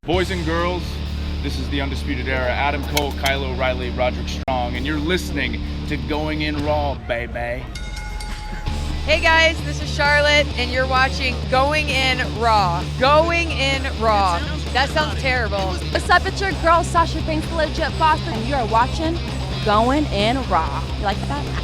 Boys and girls, this is the Undisputed Era. Adam Cole, Kyle O'Reilly, Roderick Strong, and you're listening to Going In Raw, baby. Hey guys, this is Charlotte, and you're watching Going In Raw. Going In Raw. That sounds terrible. What's up? It's your girl, Sasha Banks, the legit boss, and you are watching Going In Raw. You like that?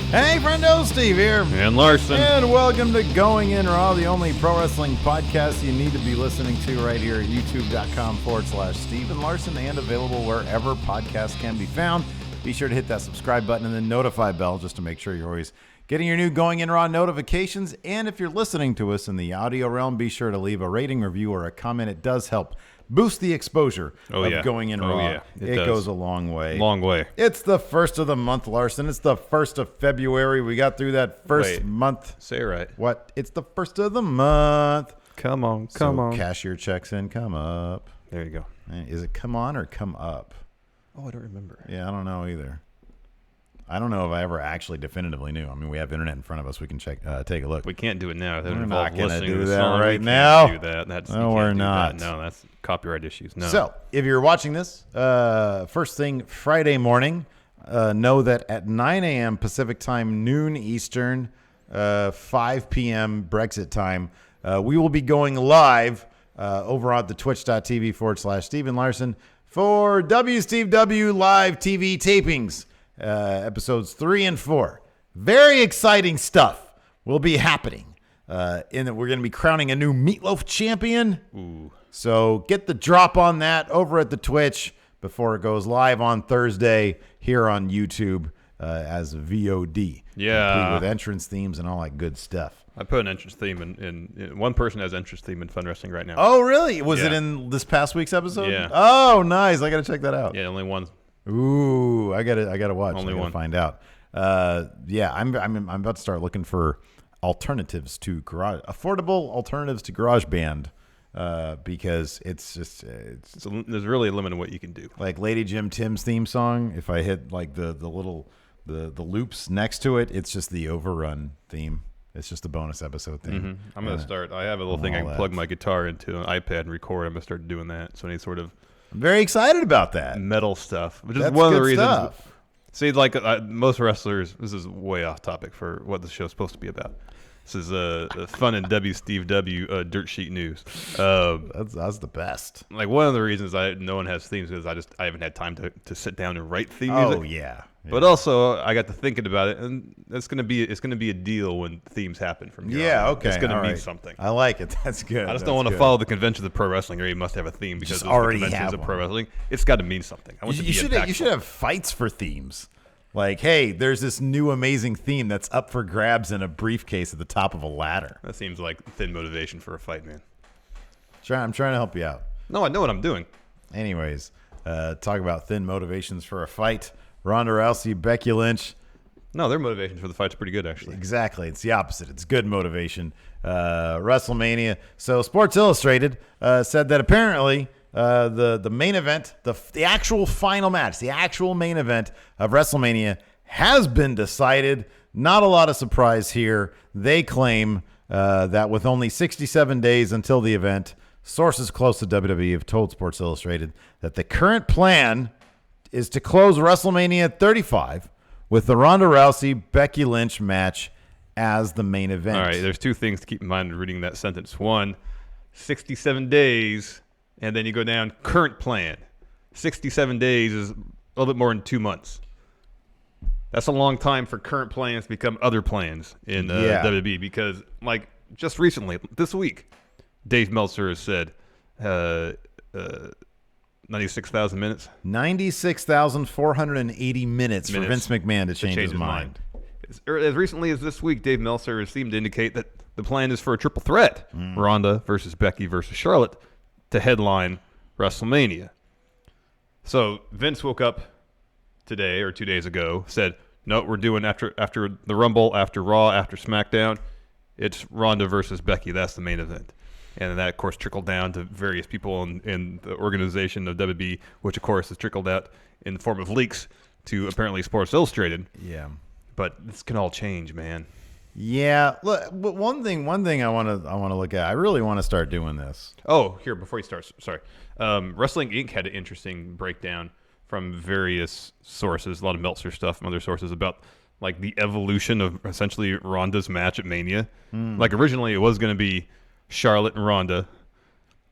Hey, friendo, Steve here. And Larson. And welcome to Going In Raw, the only pro wrestling podcast you need to be listening to right here at youtube.com/Steve and Larson, and available wherever podcasts can be found. Be sure to hit that subscribe button and the notify bell just to make sure you're always getting your new Going In Raw notifications. And if you're listening to us in the audio realm, be sure to leave a rating, review, or a comment. It does help boost the exposure of Going In Raw. Yeah. It goes a long way. Long way. It's the first of the month, Larson. It's the 1st of February. We got through that first month. Say it right. What? It's the 1st of the month. Come on. Cashier checks in, come up. There you go. Is it come on or come up? Oh, I don't remember. Yeah, I don't know either. I don't know if I ever actually definitively knew. I mean, we have internet in front of us. We can take a look. We can't do it now. We're not going to do that song. right now. Do that. No, we're not. No, that's copyright issues. No. So, if you're watching this, first thing Friday morning, know that at 9 a.m. Pacific time, noon Eastern, 5 p.m. Brexit time, we will be going live over on the twitch.tv/Steven Larson for WSteveW live TV tapings. Episodes 3 and 4. Very exciting stuff will be happening. In that we're going to be crowning a new Meatloaf champion. Ooh. So get the drop on that over at the Twitch before it goes live on Thursday here on YouTube as VOD. Yeah. Complete with entrance themes and all that good stuff. I put an entrance theme in one person has entrance theme in Fun Wrestling right now. Oh, really? Was it in this past week's episode? Yeah. Oh, nice. I got to check that out. Yeah, only one. Ooh, I gotta watch. Only I gotta one. find out. Yeah, I'm about to start looking for alternatives to affordable alternatives to GarageBand, because There's really a limit on what you can do. like Lady Jim Tim's theme song. If I hit like the loops next to it, it's just the Overrun theme. It's just a bonus episode thing. Mm-hmm. I'm gonna start. I have a little thing I can plug my guitar into an iPad and record. I'm gonna start doing that. So any sort of I'm very excited about that. metal stuff, which is That's one of the good reasons. stuff. See, like most wrestlers, this is way off topic for what the show's supposed to be about. This is fun and Steve W dirt sheet news. That's the best. Like one of the reasons no one has themes is I haven't had time to sit down and write theme Oh music. yeah. But also I got to thinking about it, and it's gonna be a deal when themes happen from here Yeah, on. okay. It's gonna all mean right. something. I like it. That's good. I just don't want to follow the conventions of pro wrestling, or you must have a theme because Just of already the conventions have of pro one. wrestling. It's got to mean something. I want You should have fights for themes. Like, hey, there's this new amazing theme that's up for grabs in a briefcase at the top of a ladder. That seems like thin motivation for a fight, man. I'm trying to help you out. No, I know what I'm doing. Anyways, talk about thin motivations for a fight. Ronda Rousey, Becky Lynch. No, their motivation for the fight's pretty good, actually. Exactly. It's the opposite. It's good motivation. WrestleMania. So Sports Illustrated said that apparently the main event, the actual final match, the actual main event of WrestleMania has been decided. Not a lot of surprise here. They claim that with only 67 days until the event, sources close to WWE have told Sports Illustrated that the current plan is to close WrestleMania 35 with the Ronda Rousey Becky Lynch match as the main event. All right, there's two things to keep in mind reading that sentence. One, 67 days, and then you go down, current plan. 67 days is a little bit more than 2 months. That's a long time for current plans to become other plans in WWE because, like, just recently, this week, Dave Meltzer has said 96,000 minutes? 96,480 minutes for Vince McMahon to change his mind. As recently as this week, Dave Meltzer has seemed to indicate that the plan is for a triple threat, Ronda versus Becky versus Charlotte, to headline WrestleMania. So Vince woke up today or 2 days ago, said, no, we're doing after the Rumble, after Raw, after SmackDown, it's Ronda versus Becky. That's the main event. And that, of course, trickled down to various people in the organization of WWE, which, of course, has trickled out in the form of leaks to apparently Sports Illustrated. Yeah. But this can all change, man. Yeah. Look, but one thing I want to look at. I really want to start doing this. Oh, here, before you start, sorry. Wrestling Inc. had an interesting breakdown from various sources, a lot of Meltzer stuff from other sources about like the evolution of essentially Ronda's match at Mania. Like originally it was going to be Charlotte and Ronda,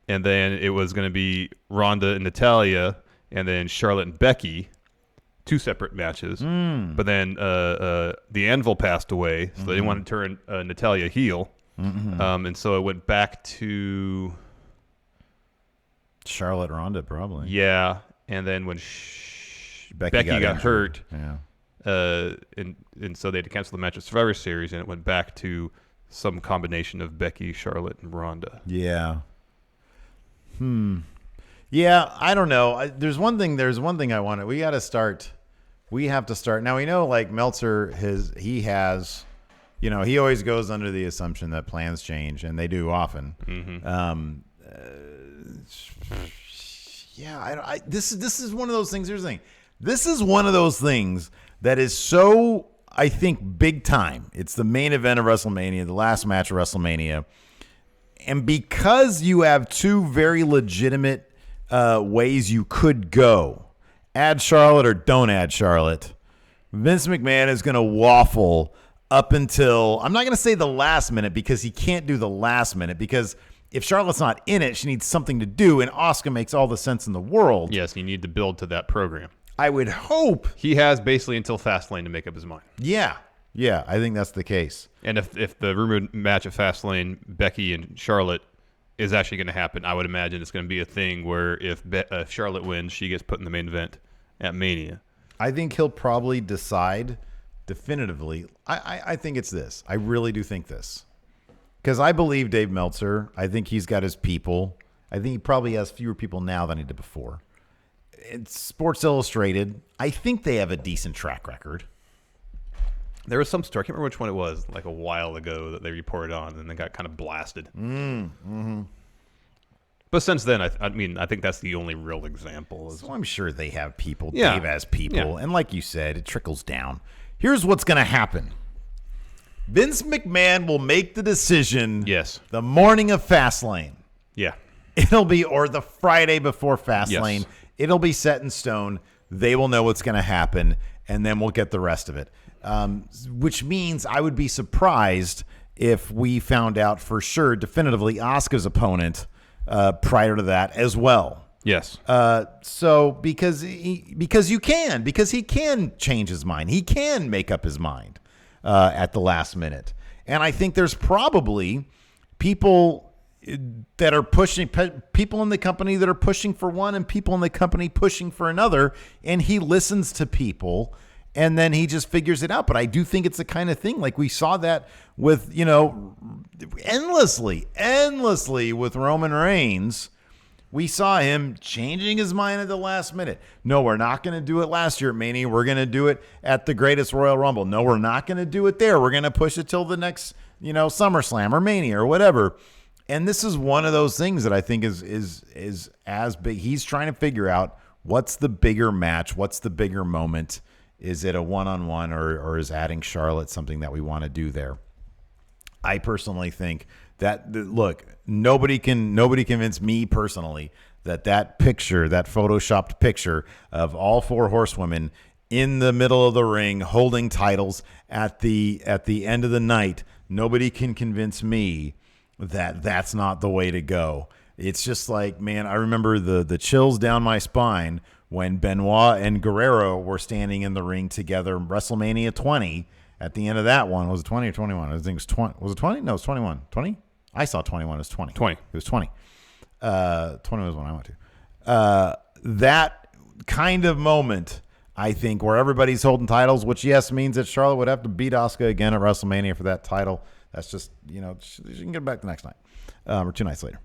and then it was going to be Ronda and Natalya, and then Charlotte and Becky, 2 separate matches. But then the Anvil passed away, so they didn't want to turn Natalya heel. And so it went back to Charlotte Ronda, probably. Yeah, and then when Becky got hurt, Yeah. and so they had to cancel the match at Survivor Series, and it went back to some combination of Becky, Charlotte, and Ronda. Yeah. Yeah, I don't know. There's one thing I want. We have to start. Now we know like Meltzer he has, he always goes under the assumption that plans change, and they do often. Yeah, this is one of those things. Here's the thing. This is one of those things that is so, I think, big time. It's the main event of WrestleMania, the last match of WrestleMania. And because you have 2 very legitimate ways you could go, add Charlotte or don't add Charlotte, Vince McMahon is going to waffle up until, I'm not going to say the last minute, because he can't do the last minute, because if Charlotte's not in it, she needs something to do, and Asuka makes all the sense in the world. Yes, you need to build to that program. I would hope. He has basically until Fastlane to make up his mind. Yeah, I think that's the case. And if the rumored match at Fastlane, Becky and Charlotte, is actually going to happen, I would imagine it's going to be a thing where if Charlotte wins, she gets put in the main event at Mania. I think he'll probably decide definitively. I think it's this. I really do think this. Because I believe Dave Meltzer. I think he's got his people. I think he probably has fewer people now than he did before. It's Sports Illustrated. I think they have a decent track record. There was some story, I can't remember which one it was, like a while ago that they reported on, and then got kind of blasted. But since then, I mean, I think that's the only real example. So I'm sure they have people. Yeah. Dave has people. Yeah. And like you said, it trickles down. Here's what's going to happen. Vince McMahon will make the decision the morning of Fastlane. Yeah. It'll be, or the Friday before Fastlane. Yes. It'll be set in stone. They will know what's going to happen, and then we'll get the rest of it. Which means I would be surprised if we found out for sure, definitively, Asuka's opponent prior to that as well. Yes. So because he can change his mind. He can make up his mind at the last minute. And I think there's probably people that are pushing, people in the company that are pushing for one and people in the company pushing for another. And he listens to people and then he just figures it out. But I do think it's the kind of thing like we saw that with, endlessly with Roman Reigns. We saw him changing his mind at the last minute. No, we're not going to do it last year at Mania. We're going to do it at the Greatest Royal Rumble. No, we're not going to do it there. We're going to push it till the next, SummerSlam or Mania or whatever. And this is one of those things that I think is as big. He's trying to figure out what's the bigger match, what's the bigger moment. Is it a one-on-one or is adding Charlotte something that we want to do there? I personally think that, look, nobody can convince me personally that picture, that photoshopped picture of all 4 horsewomen in the middle of the ring holding titles at the end of the night, nobody can convince me that that's not the way to go. It's just like, man, I remember the chills down my spine when Benoit and Guerrero were standing in the ring together in WrestleMania 20. At the end of that one, was it 20 or 21? I think it was 20. Was it 20? No, it was 21. 20? I saw 21 as 20. 20. It was 20. 20 was when I went to. That kind of moment, I think, where everybody's holding titles, which, yes, means that Charlotte would have to beat Asuka again at WrestleMania for that title. That's just, she can get it back the next night or 2 nights later.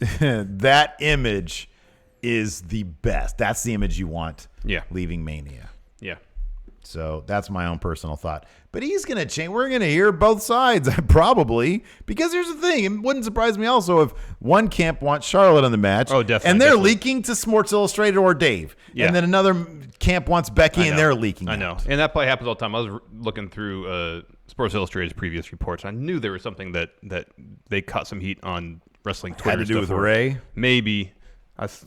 That image is the best. That's the image you want leaving Mania. Yeah. So that's my own personal thought. But he's going to change. We're going to hear both sides, probably. Because here's the thing. It wouldn't surprise me also if one camp wants Charlotte in the match. Oh, definitely. And they're leaking to Sports Illustrated or Dave. Yeah. And then another camp wants Becky and they're leaking I know. out. And that probably happens all the time. I was looking through Sports Illustrated's previous reports. I knew there was something that they caught some heat on wrestling Twitter. Had to do with for. Ray? Maybe.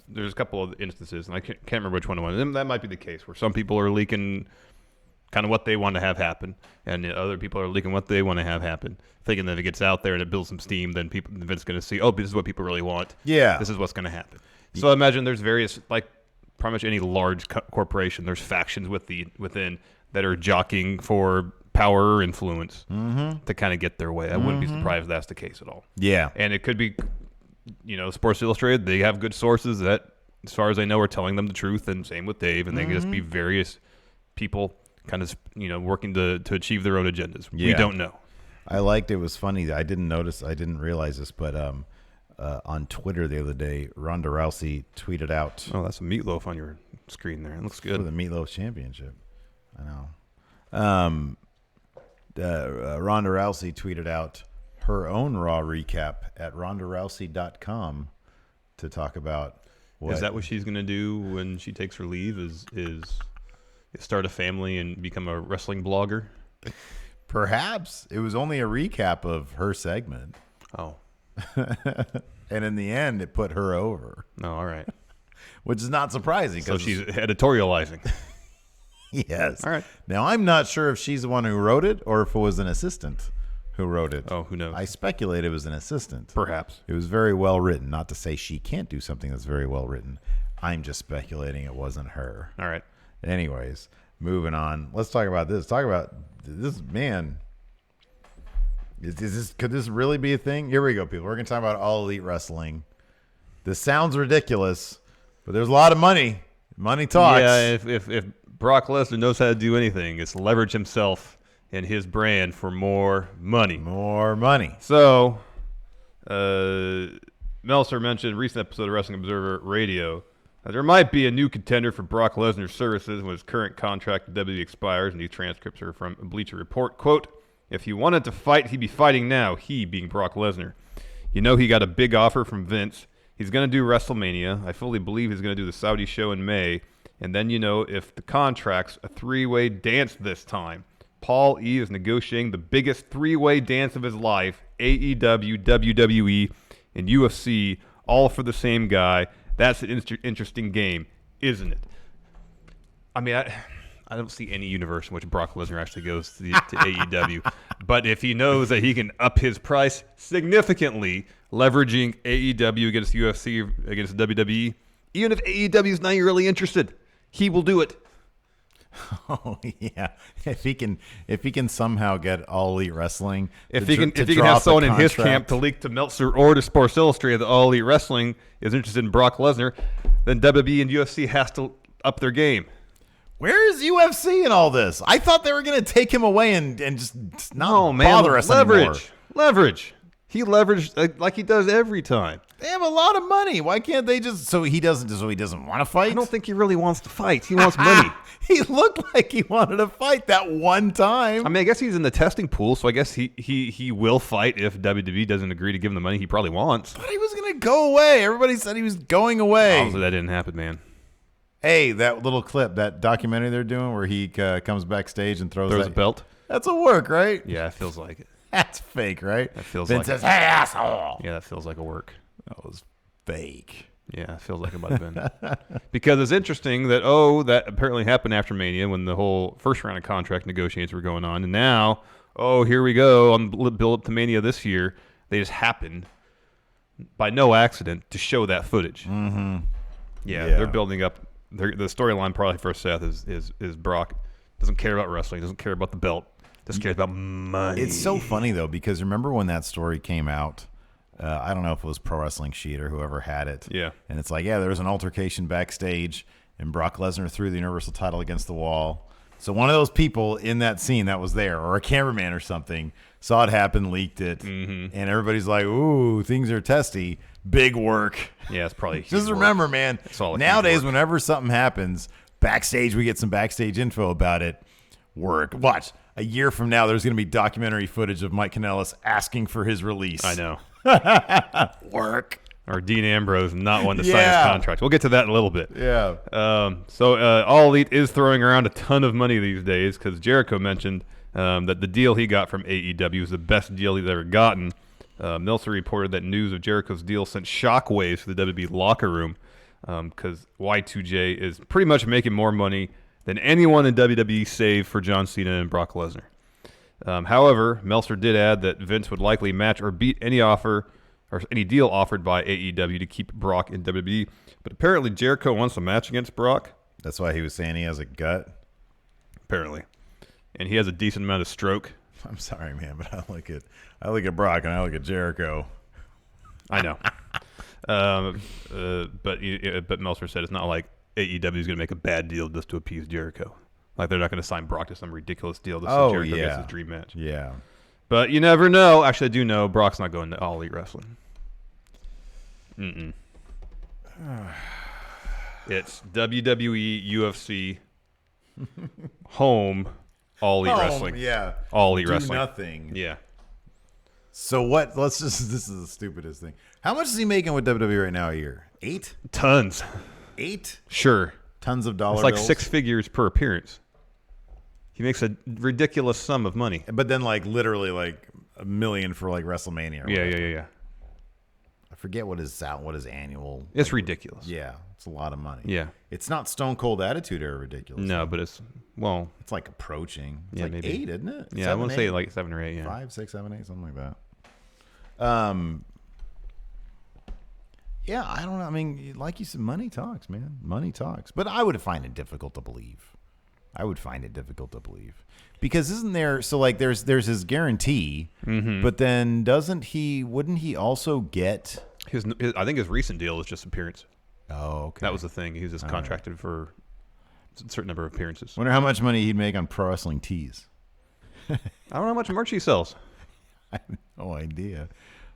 There's a couple of instances, and I can't remember which one it was. And that might be the case, where some people are leaking kind of what they want to have happen, and other people are leaking what they want to have happen, thinking that if it gets out there and it builds some steam, then Vince's going to see, oh, this is what people really want. Yeah. This is what's going to happen. So I imagine there's various, like pretty much any large corporation, there's factions within that are jockeying for power or influence to kind of get their way. I wouldn't be surprised if that's the case at all. Yeah. And it could be, Sports Illustrated, they have good sources that, as far as I know, are telling them the truth, and same with Dave, and they can just be various people kind of, working to achieve their own agendas. Yeah. We don't know. I liked it. Was funny. I didn't realize this, but on Twitter the other day, Ronda Rousey tweeted out Oh, that's a meatloaf on your screen there. It looks for good. the Meatloaf Championship. I know. Ronda Rousey tweeted out her own Raw recap at rondarousey.com to talk about what. Is that what she's going to do when she takes her leave? Is start a family and become a wrestling blogger? Perhaps. It was only a recap of her segment. Oh. And in the end, it put her over, No, all right. which is not surprising. So she's editorializing. Yes. All right. Now, I'm not sure if she's the one who wrote it or if it was an assistant who wrote it. Oh, who knows? I speculate it was an assistant. Perhaps. It was very well written. Not to say she can't do something that's very well written. I'm just speculating it wasn't her. All right. Anyways, moving on. Let's talk about this. Talk about this, man. Could this really be a thing? Here we go, people. We're going to talk about All Elite Wrestling. This sounds ridiculous, but there's a lot of money. Money talks. Yeah, if Brock Lesnar knows how to do anything, it's leverage himself and his brand for more money. More money. So, Meltzer mentioned in a recent episode of Wrestling Observer Radio that there might be a new contender for Brock Lesnar's services when his current contract with WWE expires, and these transcripts are from Bleacher Report. Quote, if he wanted to fight, he'd be fighting now, he being Brock Lesnar. He got a big offer from Vince. He's going to do WrestleMania. I fully believe he's going to do the Saudi show in May. And then, if the contract's a three-way dance this time. Paul E. is negotiating the biggest three-way dance of his life, AEW, WWE, and UFC, all for the same guy. That's an interesting game, isn't it? I mean, I don't see any universe in which Brock Lesnar actually goes to AEW. But if he knows that he can up his price significantly, leveraging AEW against UFC, against WWE, even if AEW is not really interested, he will do it. Oh yeah, if he can somehow get All Elite Wrestling, If he can have someone in his camp to leak to Meltzer or to Sports Illustrated that All Elite Wrestling is interested in Brock Lesnar, then WWE and UFC has to up their game. Where is UFC in all this? I thought they were going to take him away and just not bother us anymore. Leverage. He leveraged like he does every time. They have a lot of money. Why can't they just? So he doesn't want to fight. I don't think he really wants to fight. He wants money. He looked like he wanted to fight that one time. I mean, I guess he's in the testing pool, so I guess he will fight if WWE doesn't agree to give him the money he probably wants. But he was going to go away. Everybody said he was going away. Obviously, that didn't happen, man. Hey, that little clip, that documentary they're doing where he comes backstage and throws a belt. That's a work, right? Yeah, it feels like it. That's fake, right? That feels Vince like says, "Hey, asshole." Yeah, that feels like a work. That was fake. Yeah, it feels like it might have been. Because it's interesting that, that apparently happened after Mania when the whole first round of contract negotiations were going on. And now, here we go on build up to Mania this year. They just happened by no accident to show that footage. Mm-hmm. Yeah, they're building up. The storyline probably for Seth is Brock doesn't care about wrestling, doesn't care about the belt, just cares about money. It's so funny, though, because remember when that story came out? I don't know if it was Pro Wrestling Sheet or whoever had it. Yeah. And it's like, there was an altercation backstage, and Brock Lesnar threw the Universal title against the wall. So one of those people in that scene that was there, or a cameraman or something, saw it happen, leaked it, and everybody's like, ooh, things are testy. Big work. Yeah, it's probably Just remember, man, nowadays whenever something happens, backstage we get some backstage info about it. Work. Watch. A year from now, there's going to be documentary footage of Mike Kanellis asking for his release. I know. Work. Or Dean Ambrose not wanting to sign his contract. We'll get to that in a little bit. Yeah. So All Elite is throwing around a ton of money these days because Jericho mentioned that the deal he got from AEW was the best deal he's ever gotten. Meltzer reported that news of Jericho's deal sent shockwaves to the WWE locker room because Y2J is pretty much making more money than anyone in WWE save for John Cena and Brock Lesnar. However, Meltzer did add that Vince would likely match or beat any offer or any deal offered by AEW to keep Brock in WWE. But apparently Jericho wants a match against Brock. That's why he was saying he has a gut. Apparently. And he has a decent amount of stroke. I'm sorry, man, but I look at Brock and I look at Jericho. I know. But Meltzer said it's not like AEW is going to make a bad deal just to appease Jericho. Like they're not going to sign Brock to some ridiculous deal just so Jericho gets his dream match. Yeah. But you never know. Actually, I do know Brock's not going to All Elite Wrestling. It's WWE, UFC, home, All Elite Wrestling. Yeah. All Elite Do Wrestling. nothing. Yeah. So what? This is the stupidest thing. How much is he making with WWE right now a year? 8? Tons. 8? Sure. Tons of dollars. It's like 6 figures per appearance. He makes a ridiculous sum of money. But then like literally like $1 million for like WrestleMania. Yeah. I forget what his annual. It's ridiculous. Yeah, it's a lot of money. Yeah. It's not Stone Cold Attitude Era ridiculous. No, but it's like approaching. It's Yeah, like maybe. 8, isn't it? Yeah, 7, I want to 8? say like 7 or 8. Yeah. 5, 6, 7, 8, something like that. Yeah, I don't know. I mean, like you said, money talks, man. Money talks. But I would find it difficult to believe. Because isn't there, so like there's his guarantee, but then wouldn't he also get His I think his recent deal is just appearance. Oh, okay. That was the thing. He was just contracted for a certain number of appearances. Wonder how much money he'd make on Pro Wrestling Tees. I don't know how much merch he sells. I have no idea.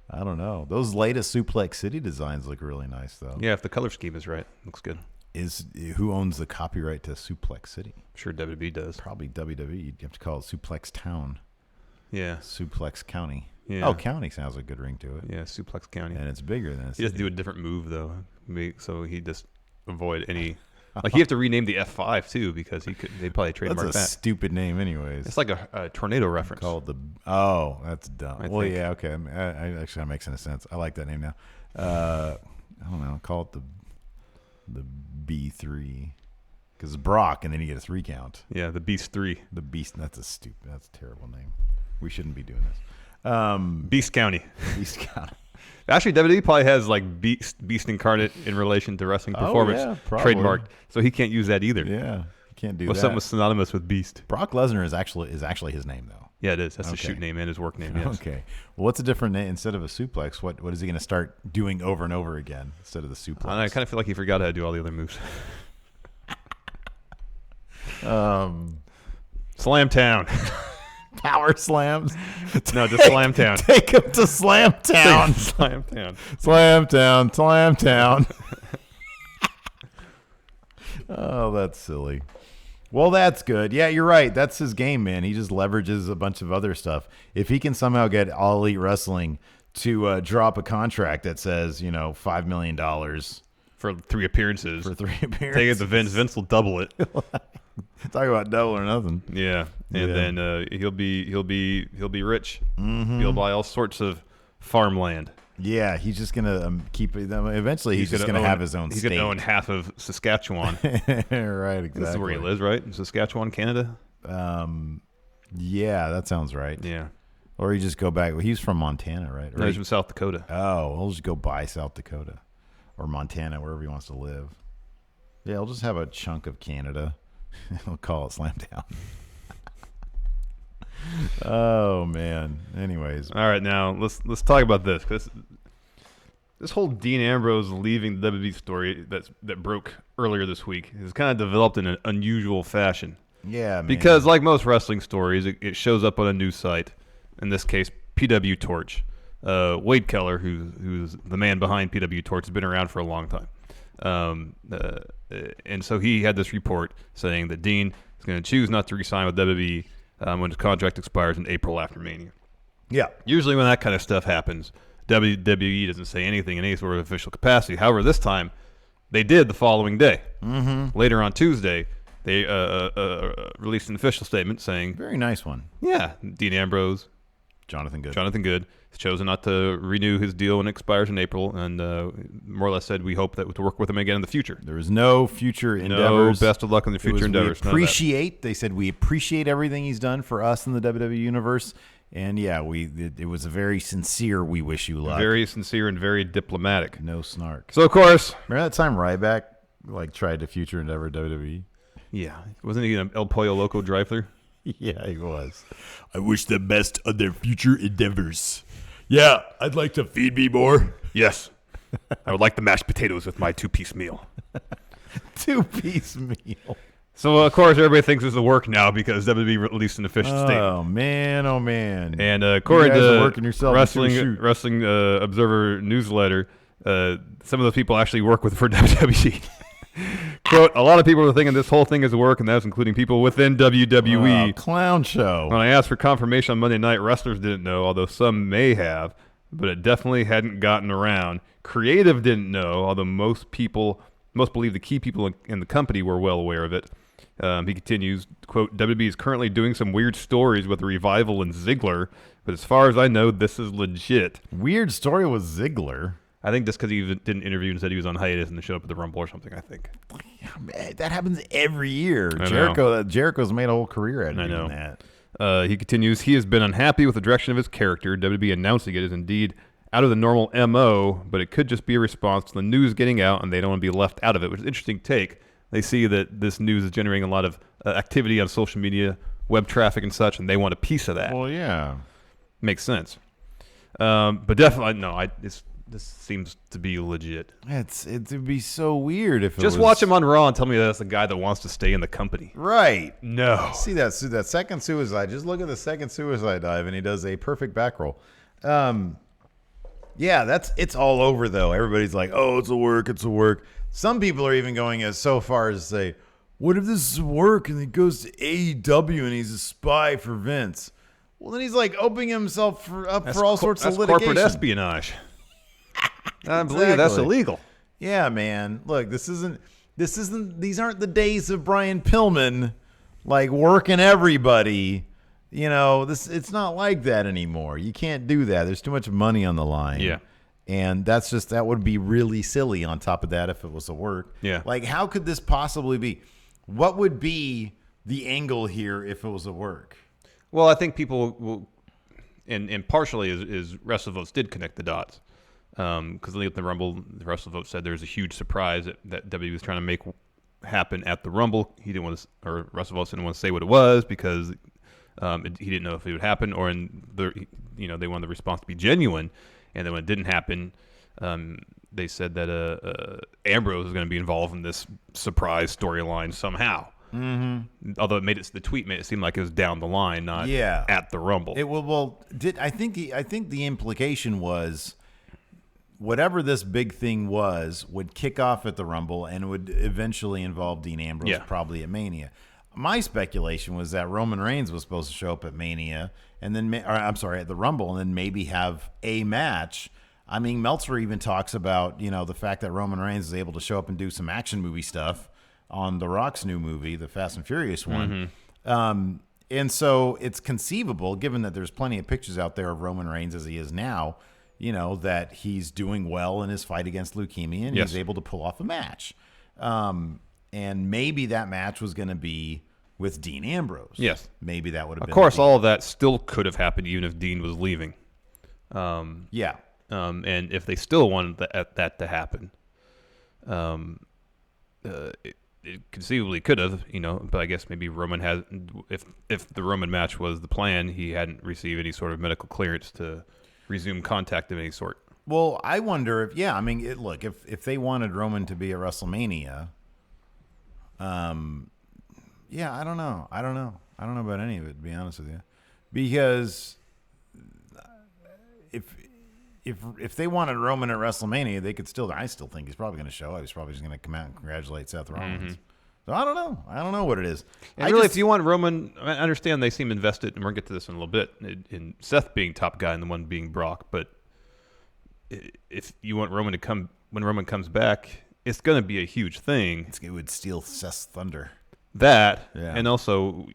I don't know. Those latest Suplex City designs look really nice, though. Yeah, if the color scheme is right, looks good. Who owns the copyright to Suplex City? I'm sure WWE does. Probably WWE. You'd have to call it Suplex Town. Yeah. Suplex County. Yeah. Oh, County sounds like a good ring to it. Yeah, Suplex County. And it's bigger than a He has to city. do a different move though, so he just avoid any. Like you have to rename the F5 too because they probably trademark That's a that. stupid name, anyways. It's like a tornado reference. Called the. Oh, that's dumb. I Well, think. yeah, okay. I actually, that makes sense. I like that name now. I don't know. Call it the B3 because it's Brock, and then you get a 3 count. Yeah, the Beast 3. The Beast. That's a terrible name. We shouldn't be doing this. Beast County. Beast County. Actually, WWE probably has like Beast Incarnate in relation to wrestling performance yeah, probably. trademarked, so he can't use that either. Yeah, you can't do What's that. something synonymous with Beast? Brock Lesnar is actually his name though. Yeah, it is. That's his Okay. shoot name and his work name. Yes. Okay. Well, what's a different name instead of a suplex? What is he going to start doing over and over again instead of the suplex? I kind of feel like he forgot how to do all the other moves. Slam Town. Power slams. No, just Slam Town. Take him to Slam Town. Slam Town. Slam Town. Slam Town. Oh, that's silly. Well, that's good. Yeah, you're right. That's his game, man. He just leverages a bunch of other stuff. If he can somehow get All Elite Wrestling to drop a contract that says, $5 million For 3 appearances. for 3 appearances. Take it to Vince. Vince will double it. Talk about double or nothing. Yeah, and Yeah. then he'll be rich. Mm-hmm. He'll buy all sorts of farmland. Yeah, he's just gonna keep it. Eventually, he's just gonna have his own. He's state. gonna own half of Saskatchewan. Right, exactly. This is where he lives, right? In Saskatchewan, Canada. Yeah, that sounds right. Yeah. Or you just go back. Well, he's from Montana, right? Or No, he's from South Dakota. Oh, he'll just go buy South Dakota or Montana, wherever he wants to live. Yeah, he'll just have a chunk of Canada. He'll call it Slam Down. Oh man. Anyways, All right, now let's talk about this because this whole Dean Ambrose leaving the WWE story that broke earlier this week has kind of developed in an unusual fashion. yeah, man. Because like most wrestling stories, it shows up on a news site. In this case, PW Torch. Wade Keller, who's the man behind PW Torch, has been around for a long time. And so he had this report saying that Dean is going to choose not to re-sign with WWE when his contract expires in April after Mania. yeah, Usually when that kind of stuff happens, WWE doesn't say anything in any sort of official capacity. However, this time, they did the following day. Mm-hmm. Later on Tuesday, they released an official statement saying, Very nice one. yeah, Dean Ambrose, Jonathan Good. has chosen not to renew his deal when it expires in April, and more or less said we hope that to work with him again in the future. There is no future endeavors. No best of luck in the future endeavors. They said we appreciate everything he's done for us in the WWE universe. And yeah, it was a very sincere we wish you luck. Very sincere and very diplomatic. No snark. So, of course. Remember that time Ryback tried to future endeavor WWE? Yeah. Wasn't he an El Pollo Loco drive-thru? Yeah, he was. I wish them best on their future endeavors. Yeah, I'd like to feed me more. Yes. I would like the mashed potatoes with my 2-piece meal. 2-piece meal. So, of course, everybody thinks this is a work now because WWE released an official statement. Oh, man. Oh, man. And according you guys are to working yourself into a shoot. Wrestling Observer newsletter, some of those people actually work for WWE. Quote, a lot of people are thinking this whole thing is a work, and that's including people within WWE. Wow, clown show. When I asked for confirmation on Monday night, wrestlers didn't know, although some may have, but it definitely hadn't gotten around. Creative didn't know, although most believe the key people in the company were well aware of it. He continues, quote, WWE is currently doing some weird stories with Revival and Ziggler, but as far as I know, this is legit. Weird story with Ziggler. I think just because he did an interview and said he was on hiatus and showed up at the Rumble or something, I think. That happens every year. I know. Jericho's made a whole career out of doing that. He continues, he has been unhappy with the direction of his character. WWE announcing it is indeed out of the normal MO, but it could just be a response to the news getting out, and they don't want to be left out of it, which is an interesting take. They see that this news is generating a lot of activity on social media, web traffic and such, and they want a piece of that. Well, yeah. Makes sense. But definitely, no, this seems to be legit. It'd be so weird if just watch him on Raw and tell me that's the guy that wants to stay in the company. Right. No. See that second suicide. Just look at the second suicide dive, and he does a perfect back roll. Yeah, it's all over though. Everybody's like, "Oh, it's a work. It's a work." Some people are even going as so far as to say, "What if this is work and he goes to AEW and he's a spy for Vince?" Well, then he's like opening himself for all sorts of litigation. Corporate espionage. I believe that's illegal. Yeah, man. Look, these aren't the days of Brian Pillman working everybody. It's not like that anymore. You can't do that. There's too much money on the line. Yeah. And that would be really silly on top of that if it was a work. Yeah. How could this possibly be? What would be the angle here if it was a work? Well, I think people will, and partially is WrestleVotes did connect the dots. Because at the Rumble, the WrestleVote said there's a huge surprise that WWE was trying to make happen at the Rumble. He didn't want to, or WrestleVotes didn't want to say what it was because he didn't know if it would happen, or they wanted the response to be genuine. And then when it didn't happen, they said that Ambrose was going to be involved in this surprise storyline somehow. Mm-hmm. Although the tweet made it seem like it was down the line, not at the Rumble. I think the implication was whatever this big thing would kick off at the Rumble and would eventually involve Dean Ambrose, probably at Mania. My speculation was that Roman Reigns was supposed to show up at Mania, and then at the Rumble, and then maybe have a match. I mean, Meltzer even talks about the fact that Roman Reigns is able to show up and do some action movie stuff on The Rock's new movie, the Fast and Furious one. Mm-hmm. And so it's conceivable, given that there's plenty of pictures out there of Roman Reigns as he is now, that he's doing well in his fight against leukemia, and he's able to pull off a match. And maybe that match was going to be with Dean Ambrose. Yes. Maybe that would have been. Of course, all of that still could have happened even if Dean was leaving. And if they still wanted that to happen, it conceivably could have, but I guess maybe Roman has, if the Roman match was the plan, he hadn't received any sort of medical clearance to resume contact of any sort. Well, I wonder if they wanted Roman to be at WrestleMania, I don't know. I don't know about any of it, to be honest with you, because if they wanted Roman at WrestleMania, they could still. I still think he's probably going to show up. He's probably just going to come out and congratulate Seth Rollins. Mm-hmm. So I don't know. I don't know what it is. And really, if you want Roman, I understand they seem invested, and we're going to get to this in a little bit, in Seth being top guy and the one being Brock. But if you want Roman to come, when Roman comes back, it's going to be a huge thing. It would steal Seth's thunder. That, Yeah. and also,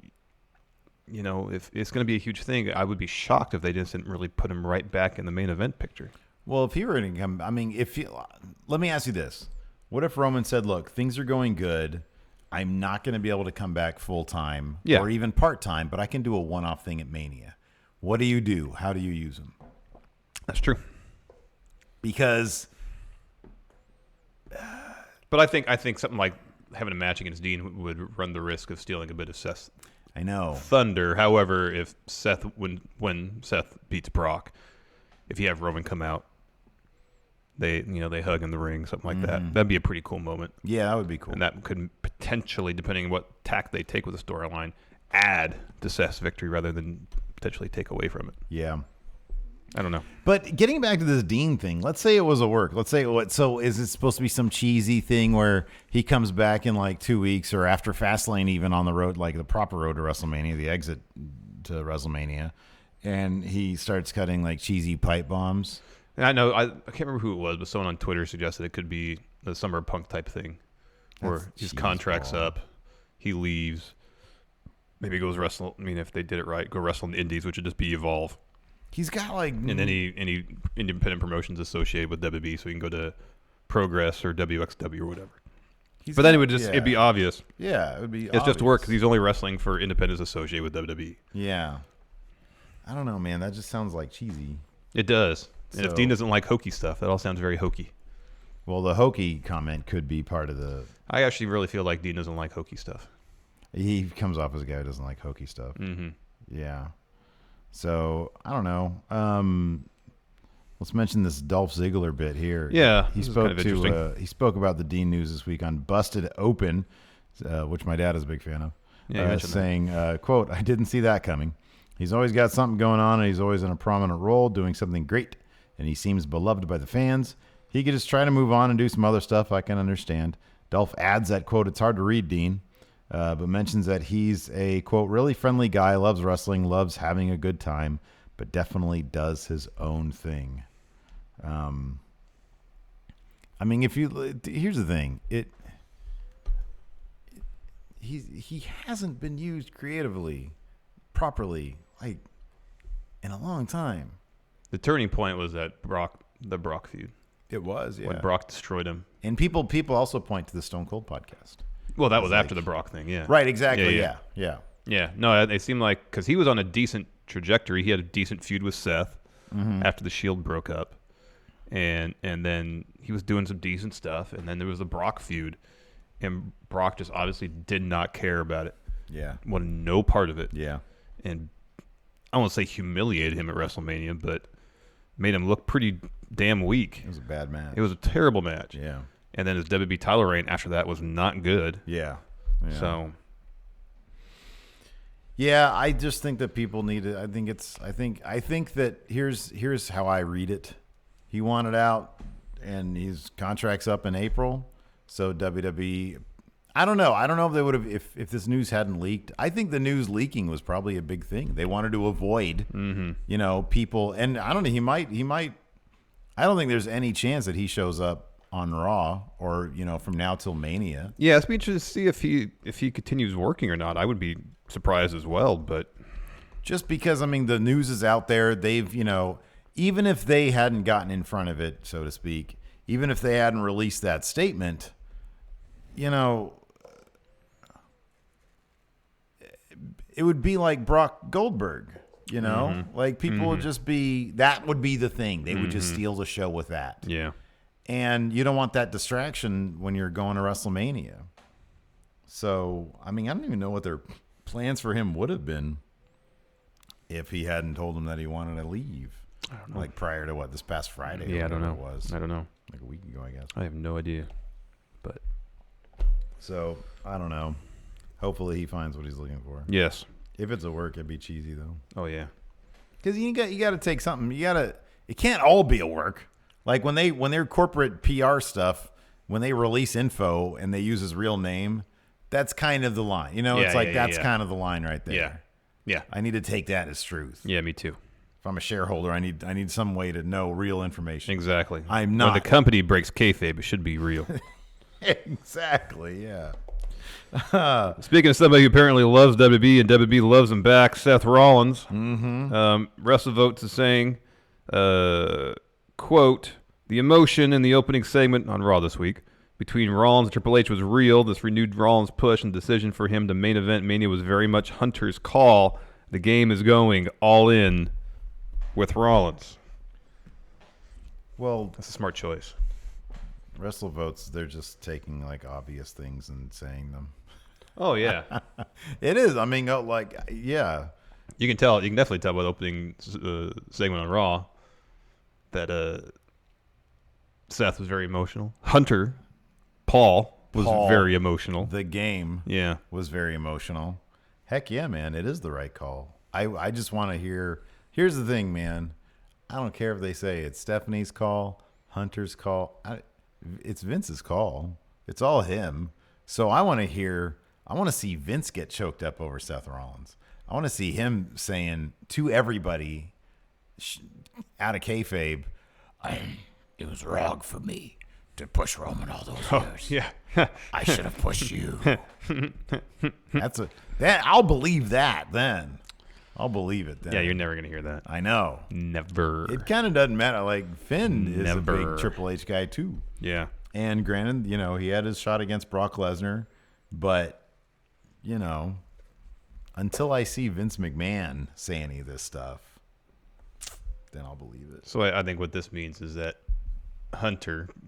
if it's going to be a huge thing, I would be shocked if they just didn't really put him right back in the main event picture. Well, if he were going to come, let me ask you this. What if Roman said, look, things are going good. I'm not going to be able to come back full time or even part time, but I can do a one-off thing at Mania. What do you do? How do you use him? That's true. Because, but I think something like having a match against Dean would run the risk of stealing a bit of Seth's I know. thunder. However, if when Seth beats Brock, if you have Roman come out, they hug in the ring, something like that. That'd be a pretty cool moment. Yeah, that would be cool. And that could potentially, depending on what tack they take with the storyline, add to Seth's victory rather than potentially take away from it. Yeah. I don't know. But getting back to this Dean thing, let's say it was a work. Let's say so is it supposed to be some cheesy thing where he comes back in like 2 weeks or after Fastlane, even on the road, like the proper road to WrestleMania, the exit to WrestleMania, and he starts cutting like cheesy pipe bombs? And I know, I can't remember who it was, but someone on Twitter suggested it could be the Summer Punk type thing where his contract's up, he leaves, maybe goes wrestle. I mean, if they did it right, go wrestle in the Indies, which would just be Evolve. He's got like And any independent promotions associated with WWE, so he can go to Progress or WXW or whatever. But then it'd be obvious. Yeah, it would be. It's just work because he's only wrestling for independents associated with WWE. Yeah, I don't know, man. That just sounds like cheesy. It does. And if So- Dean doesn't like hokey stuff, that all sounds very hokey. Well, the hokey comment could be part of the. I actually really feel like Dean doesn't like hokey stuff. He comes off as a guy who doesn't like hokey stuff. Mm-hmm. Yeah. So I don't know. Let's mention this Dolph Ziggler bit here. Yeah, he this is spoke kind of interesting. he spoke about the Dean news this week on Busted Open, which my dad is a big fan of. Yeah, you mentioned saying, "quote I didn't see that coming. He's always got something going on, and he's always in a prominent role, doing something great, and he seems beloved by the fans. He could just try to move on and do some other stuff. I can understand." Dolph adds that, quote, "It's hard to read, Dean." But mentions that he's a, quote, really friendly guy, loves wrestling, loves having a good time, but definitely does his own thing. I mean, here's the thing. He hasn't been used creatively, properly, like, in a long time. The turning point was the Brock feud. It was, yeah. When Brock destroyed him. And people also point to the Stone Cold podcast. Well, that was after the Brock thing, yeah. Right, exactly, yeah. Yeah, no, it seemed like, because he was on a decent trajectory. He had a decent feud with Seth after the Shield broke up. And then he was doing some decent stuff. And then there was the Brock feud. And Brock just obviously did not care about it. Yeah. Wanted no part of it. Yeah. And I won't say humiliated him at WrestleMania, but made him look pretty damn weak. It was a bad match. It was a terrible match. Yeah. And then his WWE title reign after that was not good. Yeah. So, yeah, I just think that people need to. I think that here's how I read it. He wanted out, and his contract's up in April. So WWE, I don't know. I don't know if they would have if this news hadn't leaked. I think the news leaking was probably a big thing. They wanted to avoid, people. And I don't know. He might. I don't think there's any chance that he shows up on Raw or from now till Mania. yeah, it's be interesting to see if he continues working or not. I would be surprised as well, but Just because, I mean, the news is out there. They've, even if they hadn't gotten in front of it, so to speak, even if they hadn't released that statement, it would be like Brock Goldberg, like people would just that would be the thing. They would just steal the show with that. yeah. And you don't want that distraction when you're going to WrestleMania. So, I mean, I don't even know what their plans for him would have been if he hadn't told them that he wanted to leave. I don't know. Like prior to this past Friday? Yeah, I don't know. It was. I don't know. Like a week ago, I guess. I have no idea. But So, I don't know. Hopefully he finds what he's looking for. yes. If it's a work, it'd be cheesy, though. Oh, yeah. Because you got to take something. It can't all be a work. Like when their corporate PR stuff, when they release info and they use his real name, that's kind of the line. It's like that's kind of the line right there. Yeah. Yeah. I need to take that as truth. Yeah, me too. If I'm a shareholder, I need some way to know real information. Exactly. I'm When not. the company breaks kayfabe, it should be real. Exactly, yeah. Speaking of somebody who apparently loves WB and WB loves him back, Seth Rollins. WrestleVotes is saying, quote, the emotion in the opening segment on Raw this week between Rollins and Triple H was real. This renewed Rollins push and decision for him to main event Mania was very much Hunter's call. The game is going all in with Rollins. Well, That's a smart choice. WrestleVotes, they're just taking like obvious things and saying them. Oh, yeah. It is. I mean, yeah. You can tell. You can definitely tell by the opening segment on Raw that Seth was very emotional. Hunter, Paul was very emotional. The game Yeah. was very emotional. Heck yeah, man. It is the right call. I just want to hear. Here's the thing, man. I don't care if they say it's Stephanie's call, Hunter's call. It's Vince's call. It's all him. So I want to see Vince get choked up over Seth Rollins. I want to see him saying to everybody out of kayfabe, it was wrong for me to push Roman all those years. Yeah. I should have pushed you. I'll believe that then. I'll believe it then. Yeah, you're never going to hear that. I know. Never. It kind of doesn't matter. Like Finn is a Never. big Triple H guy too. Yeah. And granted, he had his shot against Brock Lesnar, but until I see Vince McMahon say any of this stuff, then I'll believe it. So I think what this means is that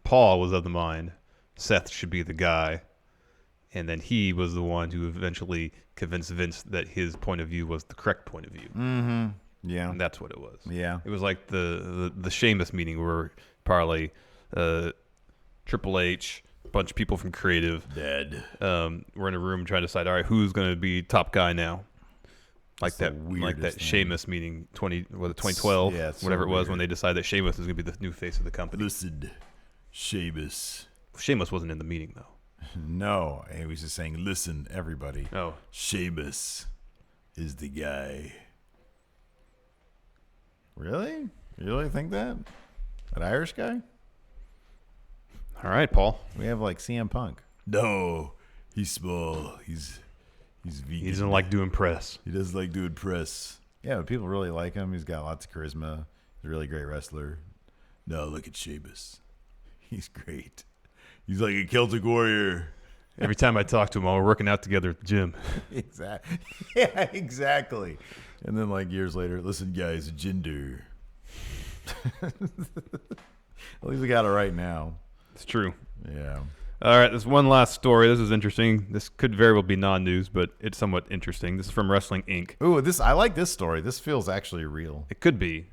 Paul was of the mind Seth should be the guy, and then he was the one who eventually convinced Vince that his point of view was the correct point of view. Mm-hmm. Yeah. And that's what it was. Yeah. It was like the Sheamus meeting where probably Triple H, a bunch of people from creative, Dead. were in a room trying to decide, all right, who's going to be top guy now? Like That's that, the like that weirdest thing. Sheamus meeting 2012, Yeah, it's so whatever it was, weird. when they decided that Sheamus is going to be the new face of the company. Listen, Sheamus. Sheamus wasn't in the meeting though. No, he was just saying, listen, everybody. Oh, Sheamus is the guy. Really? You really think that? That Irish guy? all right, Paul. We have like CM Punk. No, he's small. He's vegan. He doesn't like doing press. He doesn't like doing press. Yeah, but people really like him. He's got lots of charisma. He's a really great wrestler. No, look at Sheamus. He's great. He's like a Celtic warrior. Every time I talk to him, we're working out together at the gym. Exactly. Yeah, exactly. And then like years later, Listen, guys, gender. at least we got it right now. It's true. Yeah. All right, there's one last story. This is interesting. This could very well be non-news, but it's somewhat interesting. This is from Wrestling Inc. Ooh, I like this story. This feels actually real. It could be.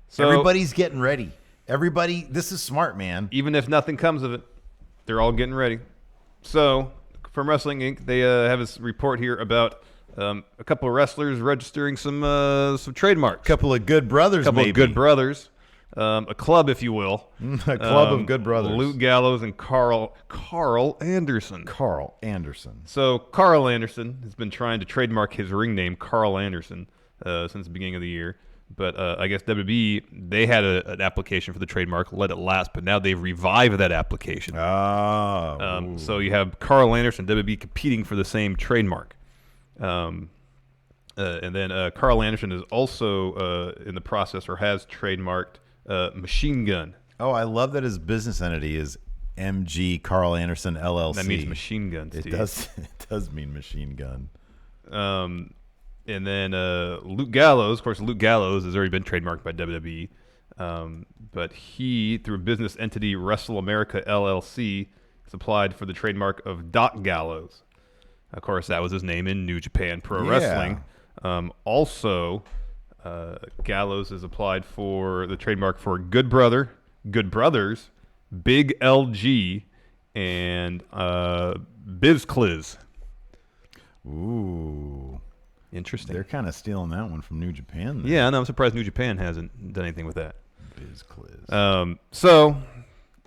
So Everybody's getting ready. This is smart, man. even if nothing comes of it, they're all getting ready. So from Wrestling Inc., they have this report here about a couple of wrestlers registering some trademarks. Couple of good brothers, Couple maybe. of good brothers. A club, if you will. A club of good brothers. Luke Gallows and Carl Anderson. Carl Anderson. So Carl Anderson has been trying to trademark his ring name, Carl Anderson, since the beginning of the year. But I guess WWE, they had an application for the trademark, let it lapse, but now they've revived that application. So you have Carl Anderson, WWE competing for the same trademark. And then Carl Anderson is also in the process, or has trademarked Machine Gun. Oh, I love that his business entity is MG Carl Anderson LLC. That means machine gun, It Steve. does mean machine gun. And then Luke Gallows, of course, Luke Gallows has already been trademarked by WWE. But he, through a business entity, Wrestle America LLC, has applied for the trademark of Doc Gallows. Of course, that was his name in New Japan Pro Yeah. Wrestling. Also, Gallows has applied for the trademark for Good Brother, Good Brothers, Big LG, and BizCliz. Ooh. Interesting. They're kind of stealing that one from New Japan. Then. Yeah, no, I'm surprised New Japan hasn't done anything with that. BizCliz. So,